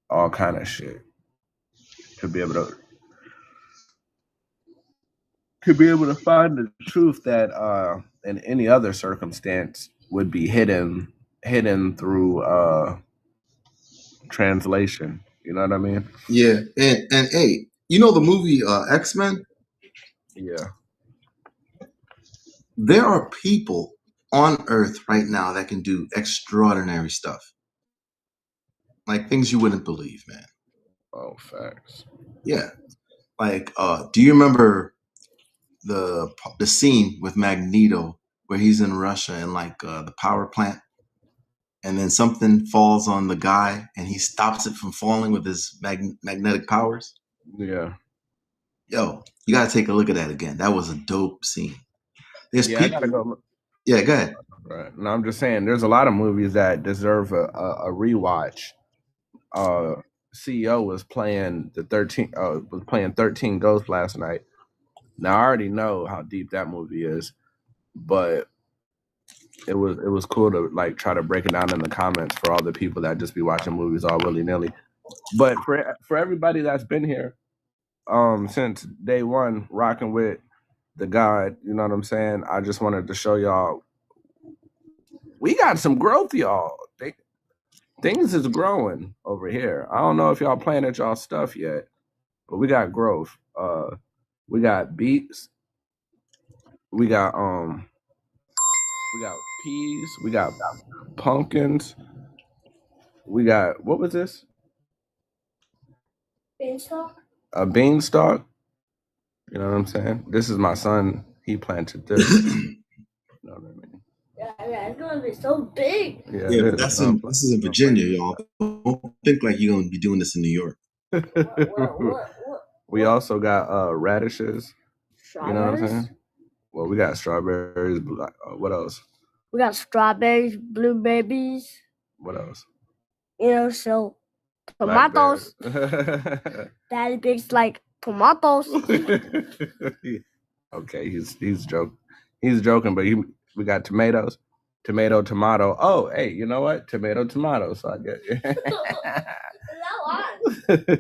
all kind of shit to be able to find the truth that in any other circumstance would be hidden through translation. You know what I mean? Yeah, and hey, the movie X-Men? Yeah. There are people on Earth right now that can do extraordinary stuff. Like things you wouldn't believe, man. Oh, facts. Yeah. Like, do you remember the scene with Magneto where he's in Russia and the power plant, and then something falls on the guy and he stops it from falling with his magnetic powers? Yeah. Yo, you gotta take a look at that again. That was a dope scene. There's people. I gotta go look. Yeah, go ahead. Right. No, I'm just saying, there's a lot of movies that deserve a rewatch. CEO was playing 13 Ghosts last night. Now I already know how deep that movie is, but it was cool to try to break it down in the comments for all the people that just be watching movies all willy nilly. But for everybody that's been here since day one, rocking with the God, you know what I'm saying? I just wanted to show y'all we got some growth, y'all. Things is growing over here. I don't know if y'all planted y'all stuff yet, but we got growth. We got beets, we got peas, we got pumpkins, we got what was this? Beanstalk? A beanstalk. You know what I'm saying? This is my son. He planted this. You know what I mean? Yeah, it's gonna be so big. Yeah, but this is in Virginia, y'all. Don't think like you're gonna be doing this in New York. What? We also got radishes. You know what I'm saying? Well, we got strawberries. What else? We got strawberries, blueberries. What else? You know, so tomatoes. Daddy bakes like tomatoes. Okay, he's joking. He's joking, but we got tomatoes, tomato. Oh, hey, you know what? Tomato. So I get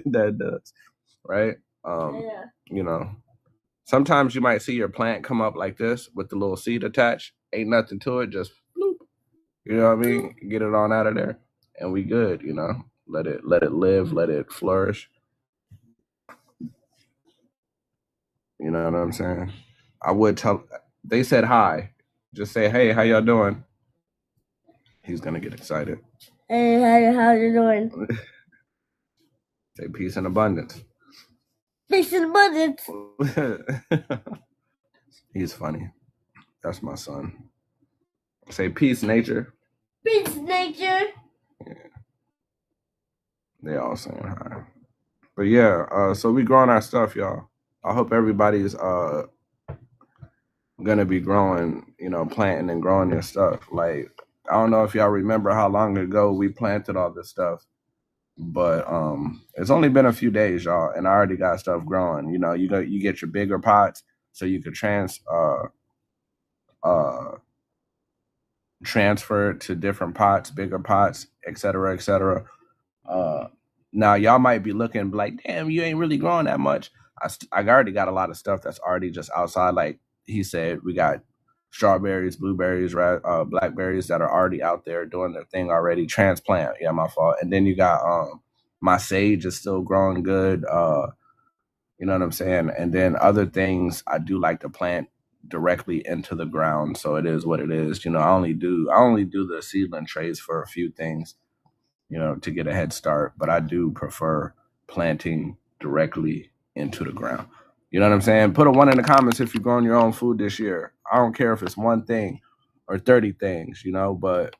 that does, right? Yeah. You know, sometimes you might see your plant come up like this with the little seed attached. Ain't nothing to it, just bloop. You know what I mean? Get it on out of there, and we good. You know, let it live, let it flourish. You know what I'm saying? I would tell. They said hi. Just say, hey, how y'all doing? He's gonna get excited. Hey, how you doing? Say peace and abundance. Peace and abundance. He's funny. That's my son. Say peace, nature. Peace, nature. Yeah. They all saying hi. But yeah, so we growing our stuff, y'all. I hope everybody's gonna be growing, you know, planting and growing their stuff. Like, I don't know if y'all remember how long ago we planted all this stuff, but it's only been a few days, y'all, and I already got stuff growing. You know, you get your bigger pots so you could transfer it to different pots, bigger pots, et cetera, et cetera. Now y'all might be looking like, damn, you ain't really growing that much. I already got a lot of stuff that's already just outside. Like he said, we got strawberries, blueberries, blackberries that are already out there doing their thing already. Transplant, yeah, my fault. And then you got my sage is still growing good. You know what I'm saying? And then other things I do like to plant directly into the ground. So it is what it is. You know, I only do the seedling trays for a few things, you know, to get a head start, but I do prefer planting directly into the ground. You know what I'm saying? Put a 1 in the comments if you're growing your own food this year. I don't care if it's one thing or 30 things, you know, but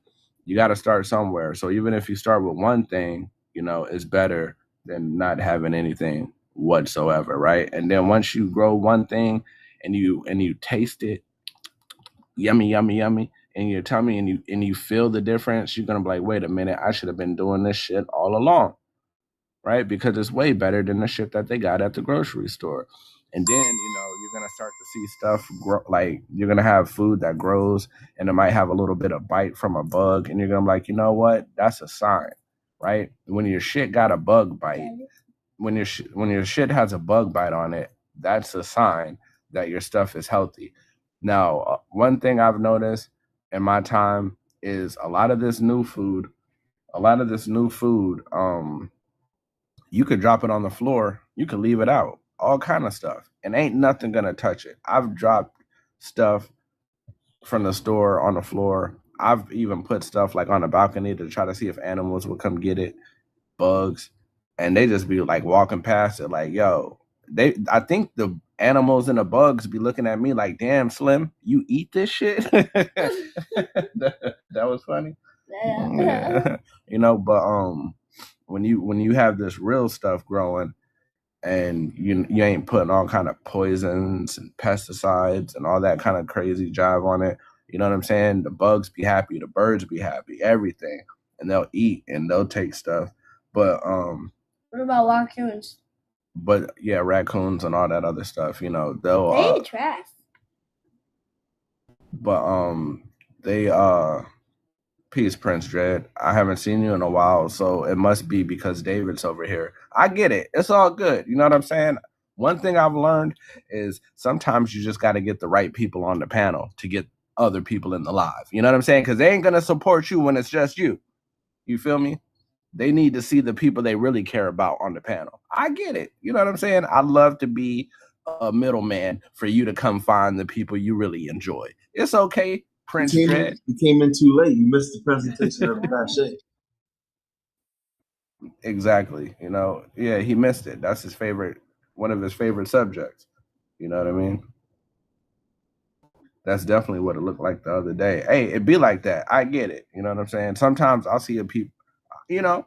you got to start somewhere. So even if you start with one thing, you know, it's better than not having anything whatsoever, right? And then once you grow one thing and you taste it, yummy in your tummy, and you feel the difference, you're gonna be like, wait a minute, I should have been doing this shit all along, right? Because it's way better than the shit that they got at the grocery store. And then, you know, you're gonna start to see stuff grow. Like, you're gonna have food that grows and it might have a little bit of bite from a bug, and you're gonna be like, you know what, that's a sign, right? When your shit got a bug bite, when your shit has a bug bite on it, that's a sign that your stuff is healthy. Now, one thing I've noticed in my time is a lot of this new food, you could drop it on the floor, you could leave it out, all kind of stuff, and ain't nothing gonna touch it. I've dropped stuff from the store on the floor. I've even put stuff like on the balcony to try to see if animals would come get it, bugs, and they just be like walking past it like, yo, I think the animals and the bugs be looking at me like, damn, Slim, you eat this shit? that was funny. Yeah. You know, but when you have this real stuff growing and you ain't putting all kind of poisons and pesticides and all that kind of crazy jive on it, you know what I'm saying? The bugs be happy, the birds be happy, everything, and they'll eat and they'll take stuff. But what about raccoons? But yeah, raccoons and all that other stuff, you know, they eat trash. But they Peace, Prince Dread. I haven't seen you in a while, so it must be because David's over here. I get it. It's all good. You know what I'm saying? One thing I've learned is sometimes you just got to get the right people on the panel to get other people in the live. You know what I'm saying? Because they ain't going to support you when it's just you. You feel me? They need to see the people they really care about on the panel. I get it. You know what I'm saying? I'd love to be a middleman for you to come find the people you really enjoy. It's okay, Prince Dread. You came in too late. You missed the presentation of Rashaud. Exactly. You know, yeah, he missed it. That's his favorite, one of his favorite subjects. You know what I mean? That's definitely what it looked like the other day. Hey, it be like that. I get it. You know what I'm saying? Sometimes I'll see a people, you know,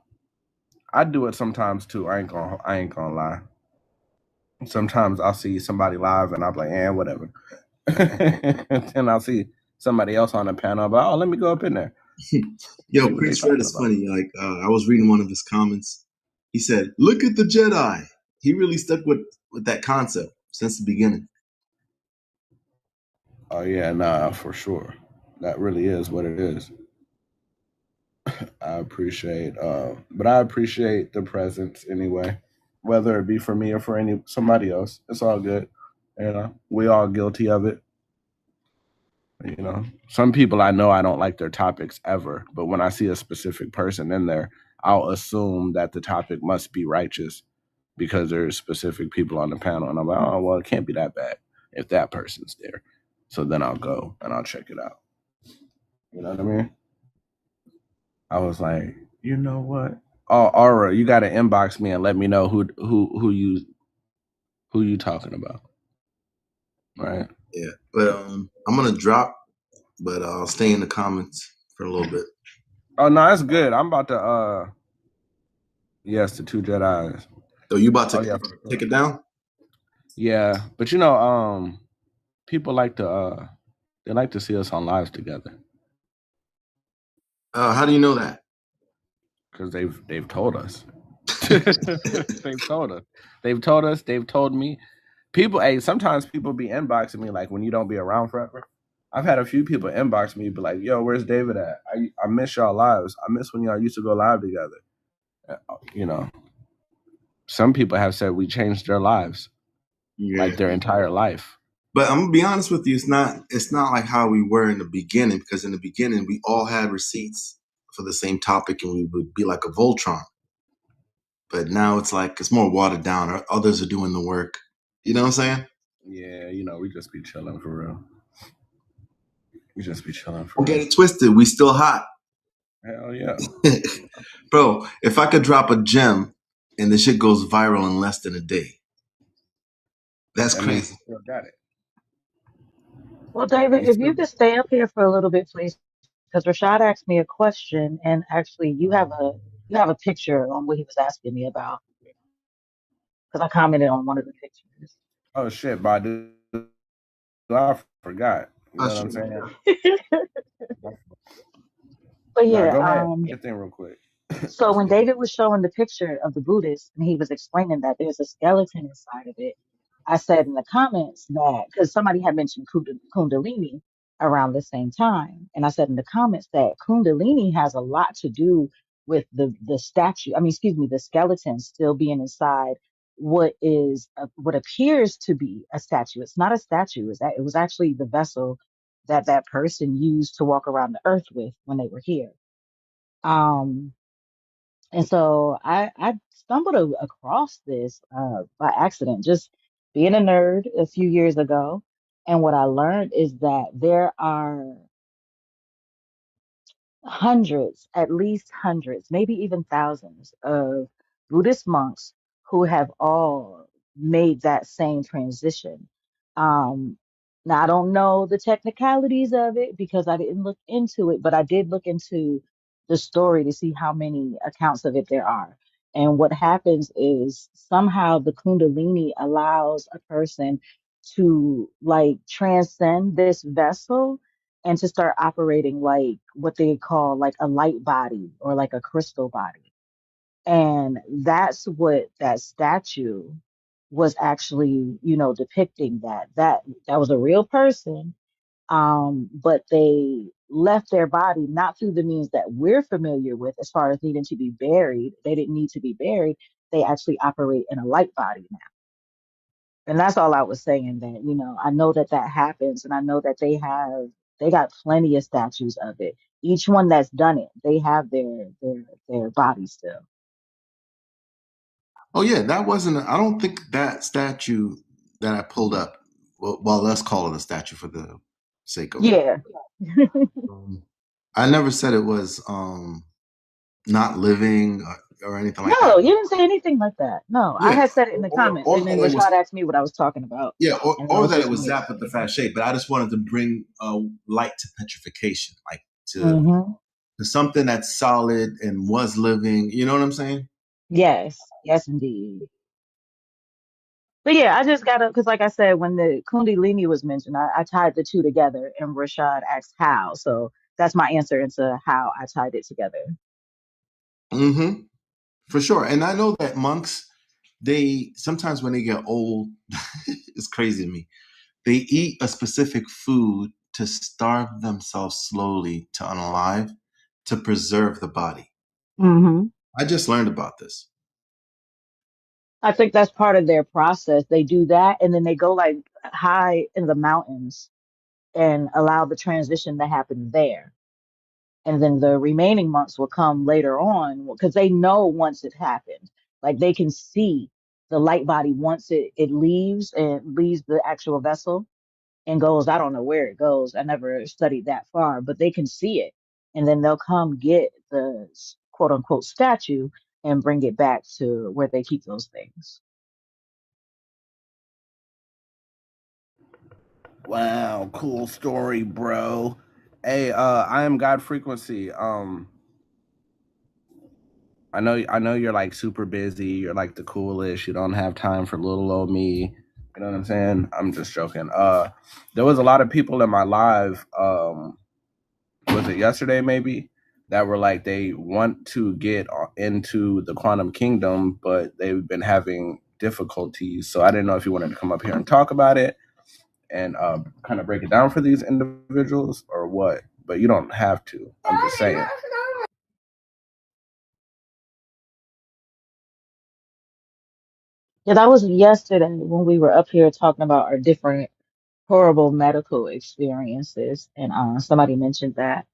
I do it sometimes too. I ain't gonna lie. Sometimes I'll see somebody live and I'll be like, whatever. And then I'll see somebody else on the panel, but let me go up in there. Yo, Prince Red is funny. Like I was reading one of his comments. He said, "Look at the Jedi." He really stuck with that concept since the beginning. Oh yeah, nah, for sure. That really is what it is. I appreciate, but I appreciate the presence anyway, whether it be for me or for somebody else. It's all good. You know, we all guilty of it. You know, some people I know I don't like their topics ever, but when I see a specific person in there, I'll assume that the topic must be righteous because there's specific people on the panel, and I'm like, oh well, it can't be that bad if that person's there. So then I'll go and I'll check it out. You know what I mean? I was like, you know what? Oh, Aura, you got to inbox me and let me know who you talking about, right? Yeah, but I'm gonna drop, but I'll stay in the comments for a little bit. Oh no, that's good. I'm about to yes, the two Jedis. So you about to take it down? Yeah, but you know, people like to they like to see us on lives together. How do you know that? Because they've told us. They've told us. They've told us. They've told me. People, hey, sometimes people be inboxing me like when you don't be around forever. I've had a few people inbox me, be like, "Yo, where's David at? I miss y'all lives. I miss when y'all used to go live together." You know, some people have said we changed their lives, like their entire life. But I'm gonna be honest with you, it's not like how we were in the beginning, because in the beginning we all had receipts for the same topic and we would be like a Voltron. But now it's like it's more watered down, or others are doing the work. You know what I'm saying? Yeah, you know, we just be chilling for real. We just be chilling for Don't real. get it twisted, we still hot. Hell yeah. Bro, if I could drop a gem and the shit goes viral in less than a day, that's crazy. Still got it. Well, David, if you could stay up here for a little bit, please, because Rashaud asked me a question, and actually, you have a picture on what he was asking me about, because I commented on one of the pictures. Oh shit, but I forgot. You know what I'm saying? But Nah, yeah, go ahead. Get in real quick. so when David was showing the picture of the Buddhist and he was explaining that there's a skeleton inside of it, I said in the comments that, because somebody had mentioned Kundalini around the same time, and I said in the comments that Kundalini has a lot to do with the statue. I mean, excuse me, the skeleton still being inside what is what appears to be a statue. It's not a statue. It was actually the vessel that that person used to walk around the earth with when they were here. And so I stumbled across this by accident, just being a nerd a few years ago. And what I learned is that there are hundreds, at least hundreds, maybe even thousands of Buddhist monks who have all made that same transition. Um, Now, I don't know the technicalities of it because I didn't look into it, but I did look into the story to see how many accounts of it there are. And what happens is somehow the Kundalini allows a person to like transcend this vessel and to start operating like what they call like a light body or like a crystal body. And that's what that statue was actually, you know, depicting that was a real person. But they left their body, not through the means that we're familiar with as far as needing to be buried. They didn't need to be buried. They actually operate in a light body now. And that's all I was saying, that, I know that that happens, and I know that they got plenty of statues of it. Each one that's done it, they have their body still. Oh yeah, that wasn't. I don't think that statue that I pulled up. Well, let's call it a statue for the sake of. Yeah. I never said it was not living or anything like No, that. you didn't say anything like that. No, I Yeah, had said it in the comments, and then or it was. Rashaud asked me what I was talking about. Yeah, And I or was that it just was mute. zapped with the fast shape. But I just wanted to bring light to petrification, like Mm-hmm. to something that's solid and was living. You know what I'm saying? Yes, indeed. But yeah, I just got to, because like I said, when the Kundalini was mentioned, I tied the two together, and Rashad asked how. So that's my answer into how I tied it together. Mm-hmm. For sure. And I know that monks, they sometimes when they get old, it's crazy to me. They eat a specific food to starve themselves slowly to unalive to preserve the body. Mm-hmm. I just learned about this. I think that's part of their process. They do that, and then they go like high in the mountains and allow the transition to happen there. And then the remaining months will come later on because they know once it happened, like they can see the light body once it leaves and leaves the actual vessel and goes, I don't know where it goes. I never studied that far, but they can see it. And then they'll come get the quote unquote statue and bring it back to where they keep those things. Wow, cool story, bro. Hey, I am God Frequency. I know you're like super busy. You're like the coolest. You don't have time for little old me. You know what I'm saying? I'm just joking. There was a lot of people in my live. Was it yesterday maybe? That were like they want to get into the quantum kingdom, but they've been having difficulties. So I didn't know if you wanted to come up here and talk about it and kind of break it down for these individuals or what. But you don't have to. I'm just saying. Yeah, that was yesterday when we were up here talking about our different horrible medical experiences, and somebody mentioned that.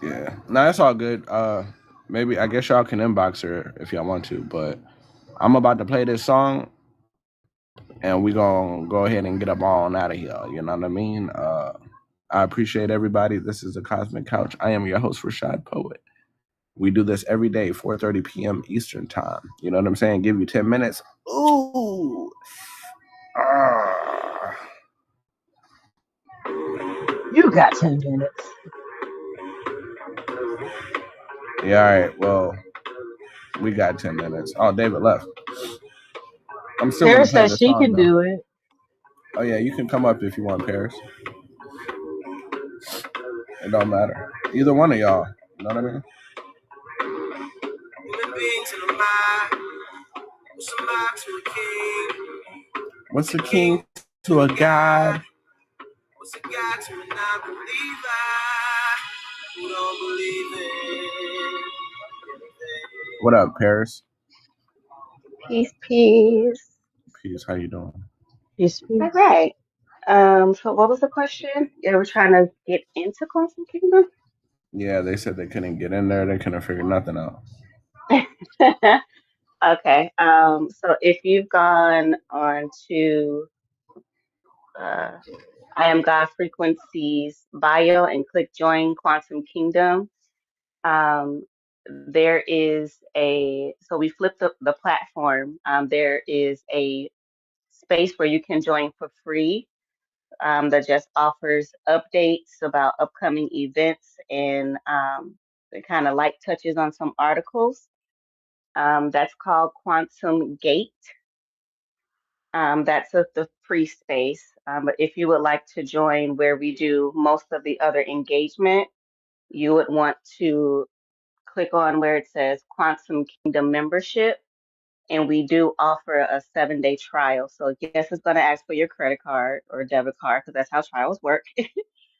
Yeah. No, that's all good. Maybe I guess y'all can inbox her if y'all want to, but I'm about to play this song and we gonna go ahead and get up on out of here. You know what I mean? I appreciate everybody. This is the Cosmic Couch. I am your host, Rashaud Poet. We do this every day, 4:30 p.m. Eastern time. You know what I'm saying? Give you 10 minutes. Ooh. Ah. You got 10 minutes. Yeah, all right. Well, we got 10 minutes. Oh, David left. I'm still gonna Paris play says this she song can though. do it. Oh yeah, you can come up if you want, Paris. It don't matter. Either one of y'all. You know what I mean? What's a king to a god? What's a god to a non-believer who don't believe in? What up, Paris? Peace, peace. Peace. How you doing? Peace, All peace. right. So what was the question? You were trying to get into Quantum Kingdom? Yeah, they said they couldn't get in there. They couldn't figure nothing out. Okay. So if you've gone on to uh, I Am God Frequency's bio and click Join Quantum Kingdom, um, there is so we flipped the platform. There is a space where you can join for free that just offers updates about upcoming events and it kind of light touches on some articles. That's called Quantum Gate. That's the free space. But if you would like to join where we do most of the other engagement, you would want to click on where it says Quantum Kingdom membership. And we do offer a 7-day trial. So yes, it's going to ask for your credit card or debit card because that's how trials work.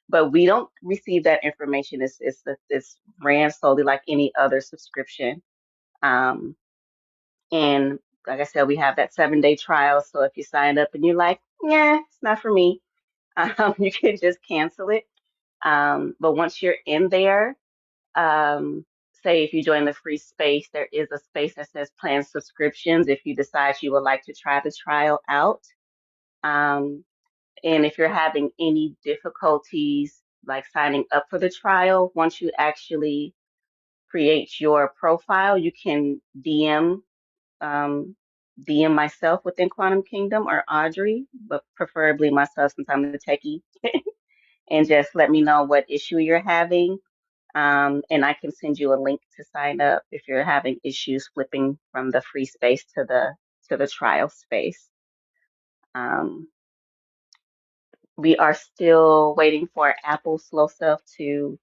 but we don't receive that information. It's ran solely like any other subscription. And like I said, we have that 7-day trial. So if you sign up and you're like, yeah, it's not for me, you can just cancel it. But once you're in there, say if you join the free space, there is a space that says plan subscriptions if you decide you would like to try the trial out. And if you're having any difficulties like signing up for the trial, once you actually create your profile, you can DM myself within Quantum Kingdom or Audrey, but preferably myself since I'm the techie, and just let me know what issue you're having. And I can send you a link to sign up if you're having issues flipping from the free space to the trial space. We are still waiting for Apple Slow Stuff to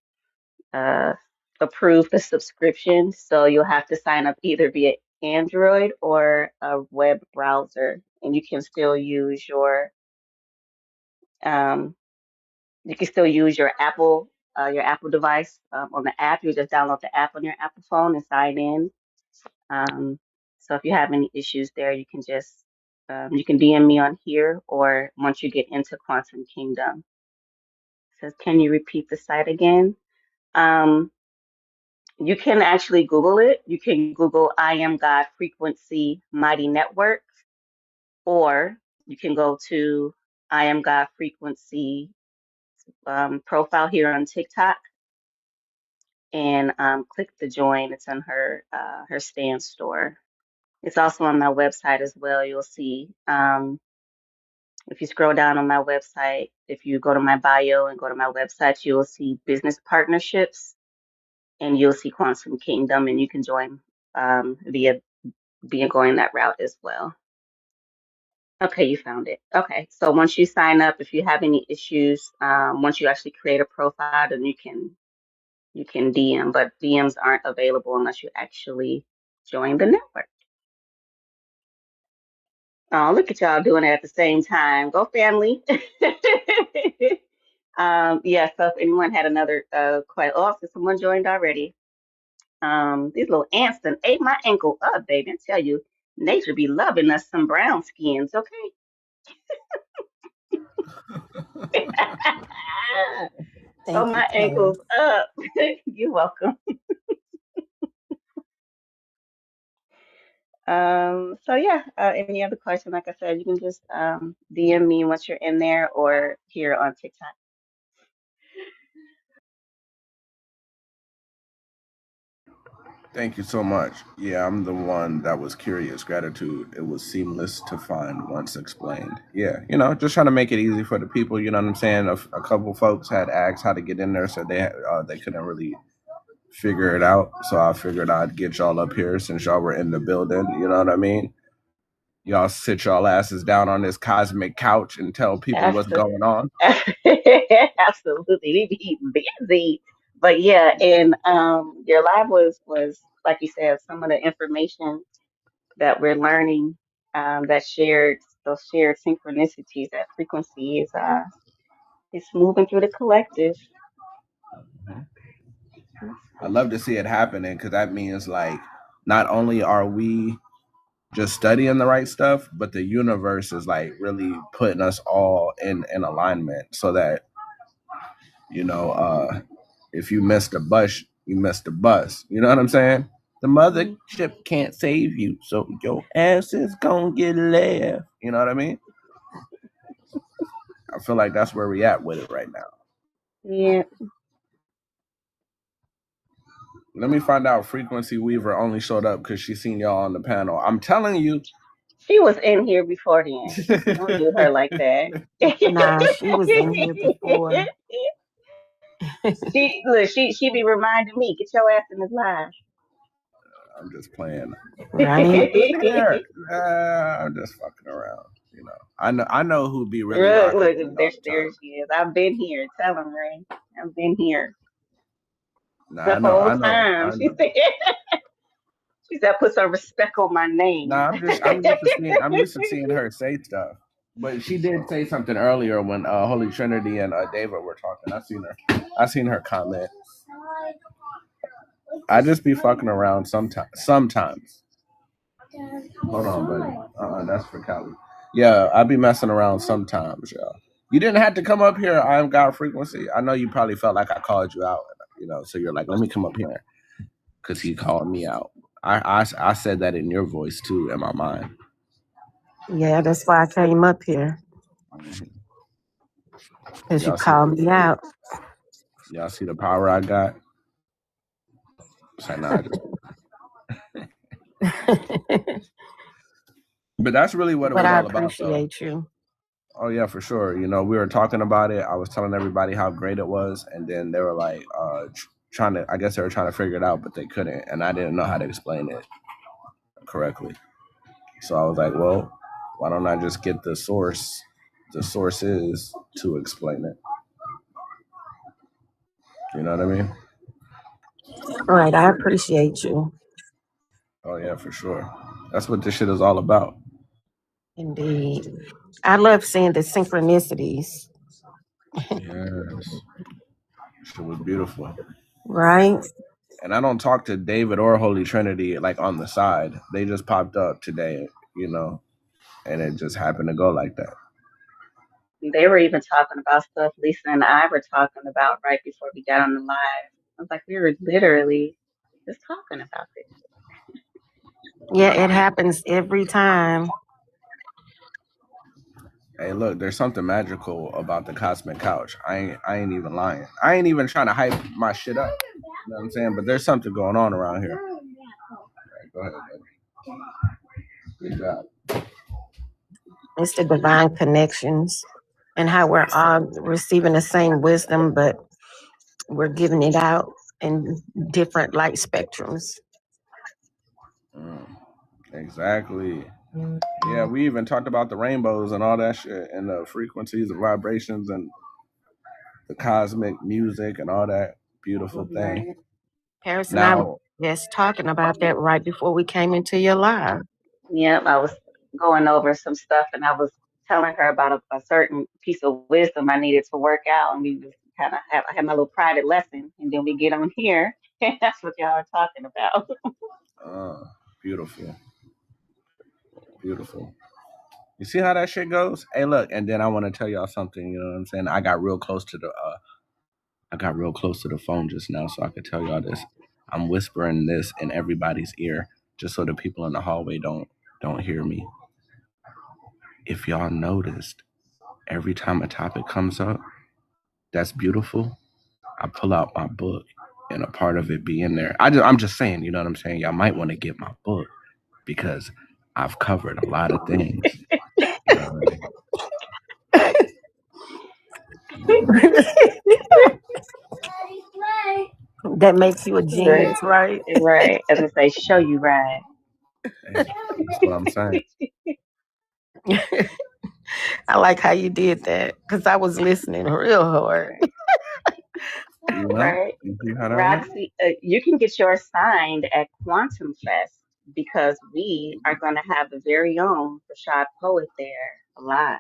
approve the subscription, so you'll have to sign up either via Android or a web browser, and you can still use your Apple device on the app. You just download the app on your Apple phone and sign in. So if you have any issues there, you can just you can DM me on here, or once you get into Quantum Kingdom. It says, can you repeat the site again? You can actually Google it. You can Google I Am God Frequency Mighty Network, or you can go to I Am God Frequency profile here on TikTok and click the join. It's on her stand store. It's also on my website as well. You'll see if you scroll down on my website, if you go to my bio and go to my website, you will see business partnerships, and you'll see Quantum Kingdom, and you can join via going that route as well. Okay, you found it. Okay, so once you sign up, if you have any issues, once you actually create a profile, then you can DM, but DMs aren't available unless you actually join the network. Oh, look at y'all doing it at the same time. Go family. Yeah, so if anyone had another question, oh, so someone joined already. These little ants done ate my ankle up, baby. I tell you, nature be loving us some brown skins, okay? Oh, Thank you, my Kim. ankles up. You're welcome. So yeah, any other question, like I said, you can just DM me once you're in there or here on TikTok. Thank you so much. Yeah, I'm the one that was curious. Gratitude. It was seamless to find once explained. Yeah, just trying to make it easy for the people. You know what I'm saying? A couple folks had asked how to get in there, so they couldn't really figure it out. So I figured I'd get y'all up here since y'all were in the building. You know what I mean? Y'all sit y'all asses down on this cosmic couch and tell people what's going on. Absolutely, we be busy, but yeah, and your live was like you said, some of the information that we're learning, that those shared synchronicities, that frequency is it's moving through the collective. I love to see it happening because that means like not only are we just studying the right stuff, but the universe is like really putting us all in alignment so that if you missed a bus, you missed a bus. You know what I'm saying? The mothership can't save you, so your ass is gonna get left. You know what I mean? I feel like that's where we at with it right now. Yeah. Let me find out Frequency Weaver only showed up because she seen y'all on the panel. I'm telling you. She was in here beforehand. Don't do her like that. Nah, she was in here before. She be reminding me, get your ass in this live. I'm just playing. Right? I'm just fucking around. I know who'd be really rocking. Look, there she is. I've been here. Tell him, Ray. I've been here. Nah, The whole I know. time. She said, put some respect on my name. Nah, I'm used to seeing her say stuff. But she did say something earlier when Holy Trinity and David were talking. I seen her comment. I just be fucking around sometimes. Hold on, buddy. That's for Cali. Yeah, I be messing around sometimes, y'all. You didn't have to come up here. I am God Frequency. I know you probably felt like I called you out, so you're like, let me come up here because he called me out. I said that in your voice too, in my mind. Yeah, that's why I came up here. Because you called me out. Y'all see the power I got? But that's really what it was all about, though. But I appreciate you. Oh yeah, for sure. We were talking about it. I was telling everybody how great it was, and then they were like trying to. I guess they were trying to figure it out, but they couldn't, and I didn't know how to explain it correctly. So I was like, well, why don't I just get the source? The source is to explain it. You know what I mean? All right, I appreciate you. Oh yeah, for sure. That's what this shit is all about. Indeed. I love seeing the synchronicities. Yes. Shit was beautiful. Right? And I don't talk to David or Holy Trinity like on the side. They just popped up today, and it just happened to go like that. They were even talking about stuff Lisa and I were talking about right before we got on the live. I was like, we were literally just talking about this. Yeah, it happens every time. Hey, look, there's something magical about the Cosmic Couch. I ain't even lying. I ain't even trying to hype my shit up. You know what I'm saying? But there's something going on around here. Right, go ahead, baby. Good job. It's the divine connections and how we're all receiving the same wisdom, but we're giving it out in different light spectrums. Exactly. Yeah, we even talked about the rainbows and all that shit and the frequencies and vibrations and the cosmic music and all that beautiful thing. Paris and I were just talking about that right before we came into your live. Yep, I was going over some stuff and I was telling her about a certain piece of wisdom I needed to work out, and we was kind of I had my little private lesson, and then we get on here and that's what y'all are talking about. Beautiful. Beautiful. You see how that shit goes? Hey, look, and then I want to tell y'all something, you know what I'm saying? I got real close to the phone just now so I could tell y'all this. I'm whispering this in everybody's ear just so the people in the hallway don't hear me. If y'all noticed, every time a topic comes up that's beautiful, I pull out my book and a part of it be in there. I'm just saying, you know what I'm saying? Y'all might want to get my book because I've covered a lot of things. That makes you a genius, right? Right. As I say, show you right. That's what I'm saying. I like how you did that because I was listening real hard. Right. Roxy, you can get yours signed at Quantum Fest because we are going to have the very own Rashaud Poet there live.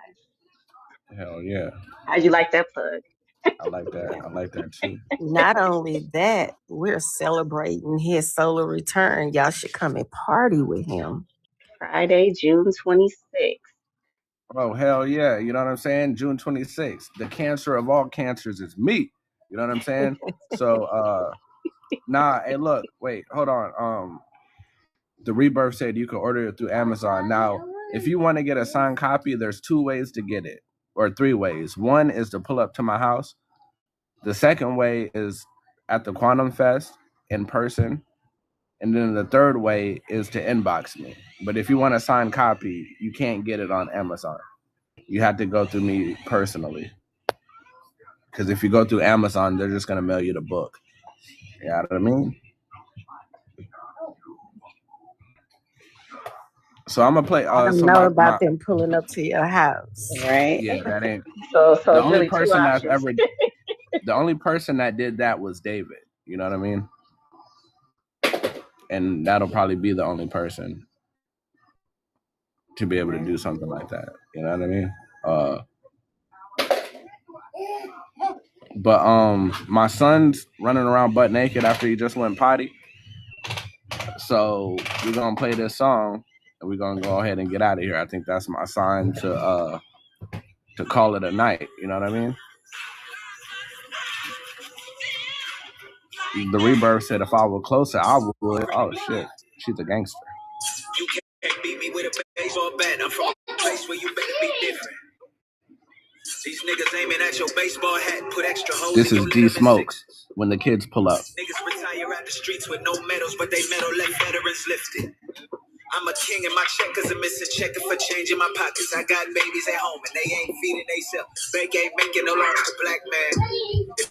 Hell yeah. How'd you like that plug? I like that. I like that too. Not only that, we're celebrating his solar return. Y'all should come and party with him. Friday, June 26th. Oh, hell yeah. You know what I'm saying? June 26th. The cancer of all cancers is me. You know what I'm saying? So, hey, look, wait, hold on. The Rebirth said you can order it through Amazon. Now, if you want to get a signed copy, there's 2 ways to get it, or 3 ways. One is to pull up to my house. The second way is at the Quantum Fest in person. And then the third way is to inbox me. But if you want a signed copy, you can't get it on Amazon. You have to go through me personally. Because if you go through Amazon, they're just going to mail you the book. You know what I mean? So I'm going to play. I don't know about them pulling up to your house. Right. Yeah, that ain't. So the it's only really person that's options. ever. The only person that did that was David. You know what I mean? And that'll probably be the only person to be able to do something like that. You know what I mean? But my son's running around butt naked after he just went potty. So we're gonna play this song and we're gonna go ahead and get out of here. I think that's my sign to call it a night. You know what I mean? The Rebirth said if I were closer, I would. Oh shit, she's a gangster. You can't beat me with a baseball bat. I'm from a place where you better be different. These niggas aiming at your baseball hat. Put extra holes. This is D Smokes when the kids pull up. Niggas retire out the streets with no medals, but they medal left veterans lifted. I'm a king and my checkers are missing checker for change in my pockets. I got babies at home and they ain't feeding themselves. Bank ain't making no loans to black man.